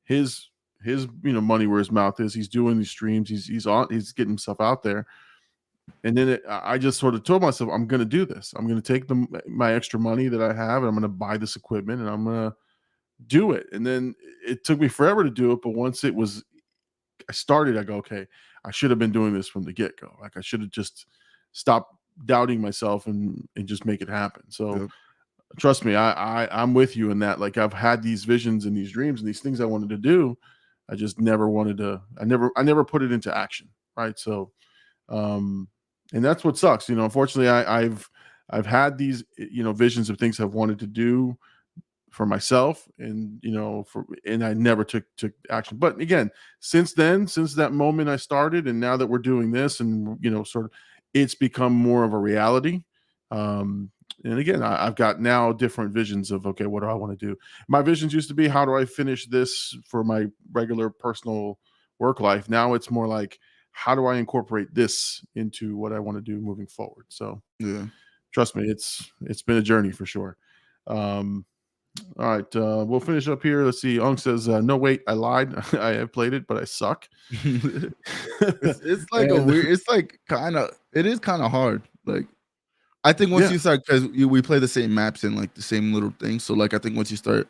his money where his mouth is. He's doing these streams. He's getting himself out there. And then I just sort of told myself, I'm going to do this. I'm going to take my extra money that I have, and I'm going to buy this equipment, and I'm going to do it. And then it took me forever to do it, but once I started, I go, okay, I should have been doing this from the get-go. Like, I should have just stopped doubting myself and just make it happen. So trust me, I'm with you in that. Like, I've had these visions and these dreams and these things I wanted to do. I just never wanted to. I never put it into action. Right. So, and that's what sucks. Unfortunately, I've had these, visions of things I've wanted to do for myself, and and I never took action. But again, since that moment I started, and now that we're doing this, and sort of, it's become more of a reality. And again, I've got now different visions of, okay, what do I want to do? My visions used to be, how do I finish this for my regular personal work life? Now it's more like, how do I incorporate this into what I want to do moving forward? So yeah, trust me, it's been a journey for sure. All right, we'll finish up here. Let's see. Ong says, no, wait, I lied. I have played it, but I suck. it's like a weird, it's like it is kind of hard. Like, I think once you start, because we play the same maps and like the same little things. So like, I think once you start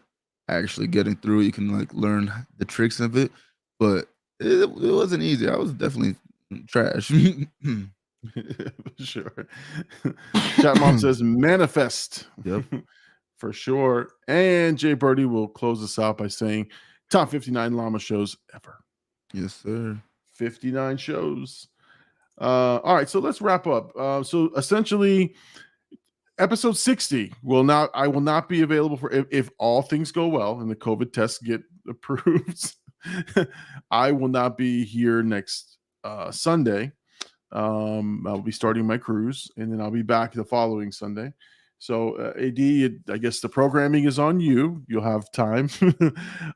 actually getting through, you can like learn the tricks of it. But it wasn't easy. I was definitely trash. Sure. Chat Mom says, manifest. Yep. For sure. And Jay Birdie will close us out by saying, top 59 llama shows ever. Yes, sir. 59 shows. All right, so let's wrap up. So essentially, episode 60 I will not be available for, if all things go well and the COVID tests get approved. I will not be here next Sunday. I'll be starting my cruise, and then I'll be back the following Sunday. So, AD, I guess the programming is on you. You'll have time.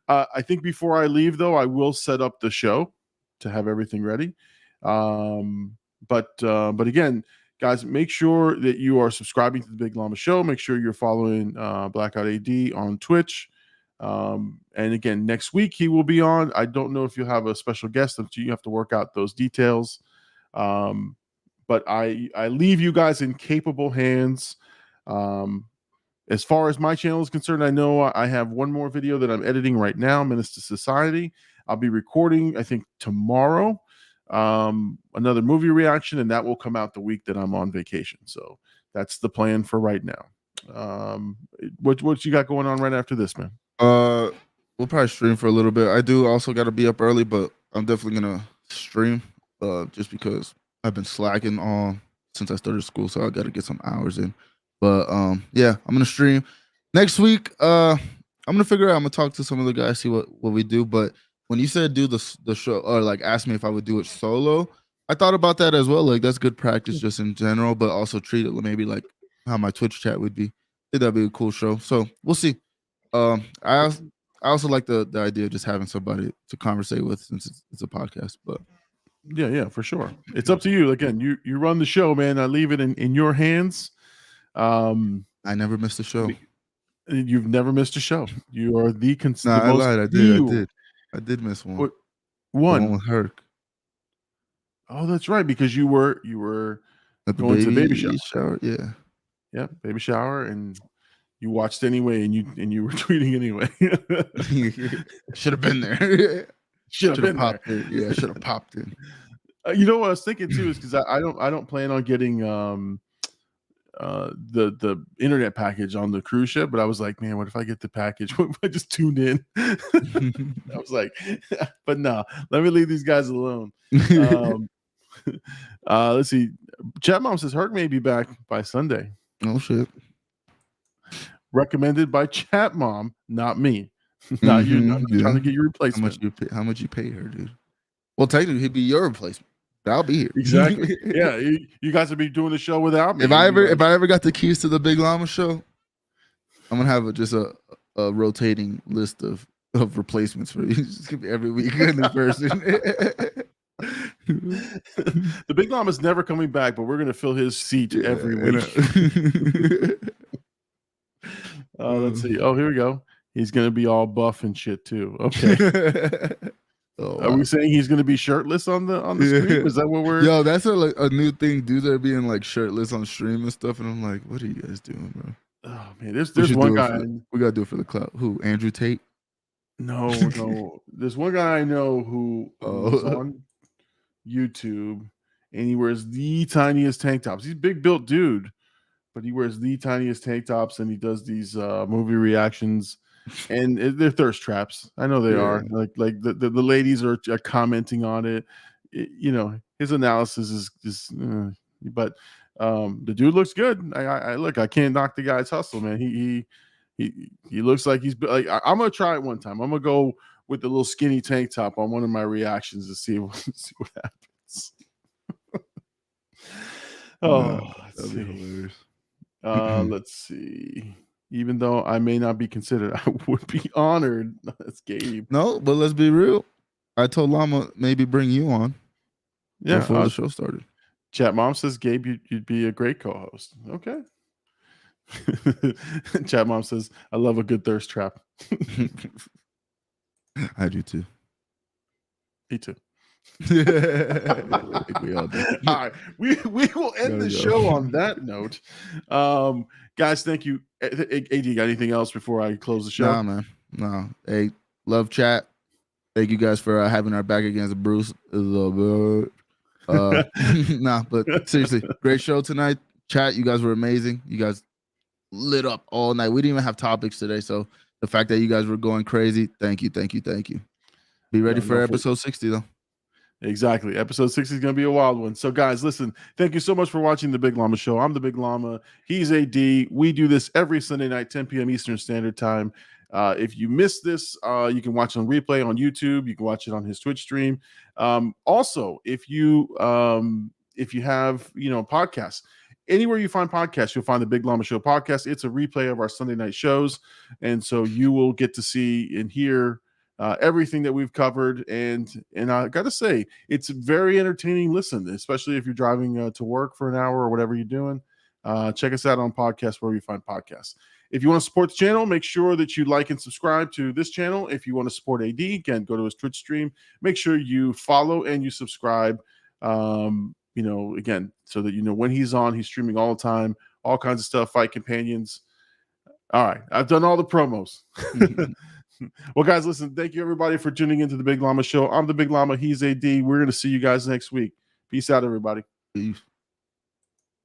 I think before I leave, though, I will set up the show to have everything ready. But again, guys, make sure that you are subscribing to the Big Llama Show. Make sure you're following Blackout AD on Twitch. And again, next week he will be on. I don't know if you'll have a special guest. You have to work out those details. But I leave you guys in capable hands. As far as my channel is concerned, I know I have one more video that I'm editing right now, Menace to Society. I'll be recording, I think, tomorrow, another movie reaction, and that will come out the week that I'm on vacation. So that's the plan for right now. What you got going on right after this, man? We'll probably stream for a little bit. I do also got to be up early, but I'm definitely gonna stream, just because I've been slacking on since I started school, so I got to get some hours in. But yeah, I'm gonna stream next week. I'm gonna figure out. I'm gonna talk to some of the guys, see what we do. But when you said do the show, or like ask me if I would do it solo, I thought about that as well. Like, that's good practice just in general, but also treat it maybe like how my Twitch chat would be. I think that'd be a cool show. So we'll see. I also like the idea of just having somebody to conversate with, since it's a podcast. But yeah, for sure. It's up to you. Again, you run the show, man. I leave it in your hands. I never missed a show. You've never missed a show. You are the I lied. I did miss one. One with Herc. Oh, that's right, because you were At the going to the baby shower. Yeah, baby shower, and you watched anyway, and you were tweeting anyway. Should have been there. Should have popped in. Yeah, should have popped in. You know what I was thinking too is because I don't plan on getting the internet package on the cruise ship, but I was like, man, what if I get the package? What if I just tuned in? I was like, but no, let me leave these guys alone. Let's see. Chat Mom says Herc may be back by Sunday. Oh shit. Recommended by Chat Mom, not me. Not you. Not trying to get your replacement. How much you pay her, dude? Well, technically, he'd be your replacement. I'll be here. Exactly. Yeah, you guys will be doing the show without me. If I ever got the keys to the Big Llama Show, I'm gonna have just a rotating list of replacements for you. Just give me every week a new person. The Big Llama's never coming back, but we're gonna fill his seat every week. Let's see. Oh, here we go. He's gonna be all buff and shit too. Okay. Oh, Are we saying he's gonna be shirtless on the stream? Is that what we're? Yo, that's a new thing. Dudes are being like shirtless on stream and stuff, and I'm like, what are you guys doing, bro? Oh man, there's one guy. We gotta do it for the clout. Who? Andrew Tate? No. There's one guy I know who's on YouTube, and he wears the tiniest tank tops. He's a big built dude, but he wears the tiniest tank tops, and he does these movie reactions, and they're thirst traps. I know they are. Like the ladies are commenting on it. You know, his analysis is but the dude looks good. I look. I can't knock the guy's hustle, man. He looks like he's like. I'm gonna try it one time. I'm gonna go with the little skinny tank top on one of my reactions to see what happens. Let's see. Hilarious. Let's see. Even though I may not be considered, I would be honored. That's Gabe. No, but let's be real. I told Llama maybe bring you on. Yeah, before the show started. Chat Mom says, Gabe, you'd be a great co-host. Okay. Chat Mom says, I love a good thirst trap. I do too. Me too. We all do. All right, we will end the show on that note. Guys, thank you. AD, got anything else before I close the show? Nah, man. No. Hey, love chat. Thank you guys for having our back against Bruce. It was a little bit. Nah, but seriously, great show tonight. Chat, you guys were amazing. You guys lit up all night. We didn't even have topics today, so the fact that you guys were going crazy, thank you. Be ready for episode 60 though. Exactly. Episode 60 is going to be a wild one. So, guys, listen, thank you so much for watching The Big Llama Show. I'm The Big Llama. He's AD. We do this every Sunday night, 10 p.m. Eastern Standard Time. If you missed this, you can watch it on replay on YouTube. You can watch it on his Twitch stream. Also, if you have, podcasts, anywhere you find podcasts, you'll find The Big Llama Show podcast. It's a replay of our Sunday night shows. And so you will get to see and hear everything that we've covered, and I gotta say, it's a very entertaining listen, especially if you're driving to work for an hour or whatever you're doing. Check us out on podcasts wherever you find podcasts. If you want to support the channel, make sure that you like and subscribe to this channel. If you want to support AD, again, go to his Twitch stream. Make sure you follow and you subscribe. Again, so that when he's on, he's streaming all the time, all kinds of stuff, fight companions. All right, I've done all the promos. Well, guys, listen, thank you everybody for tuning into The Big Llama Show. I'm The Big Llama. He's AD. We're going to see you guys next week. Peace out, everybody. Peace.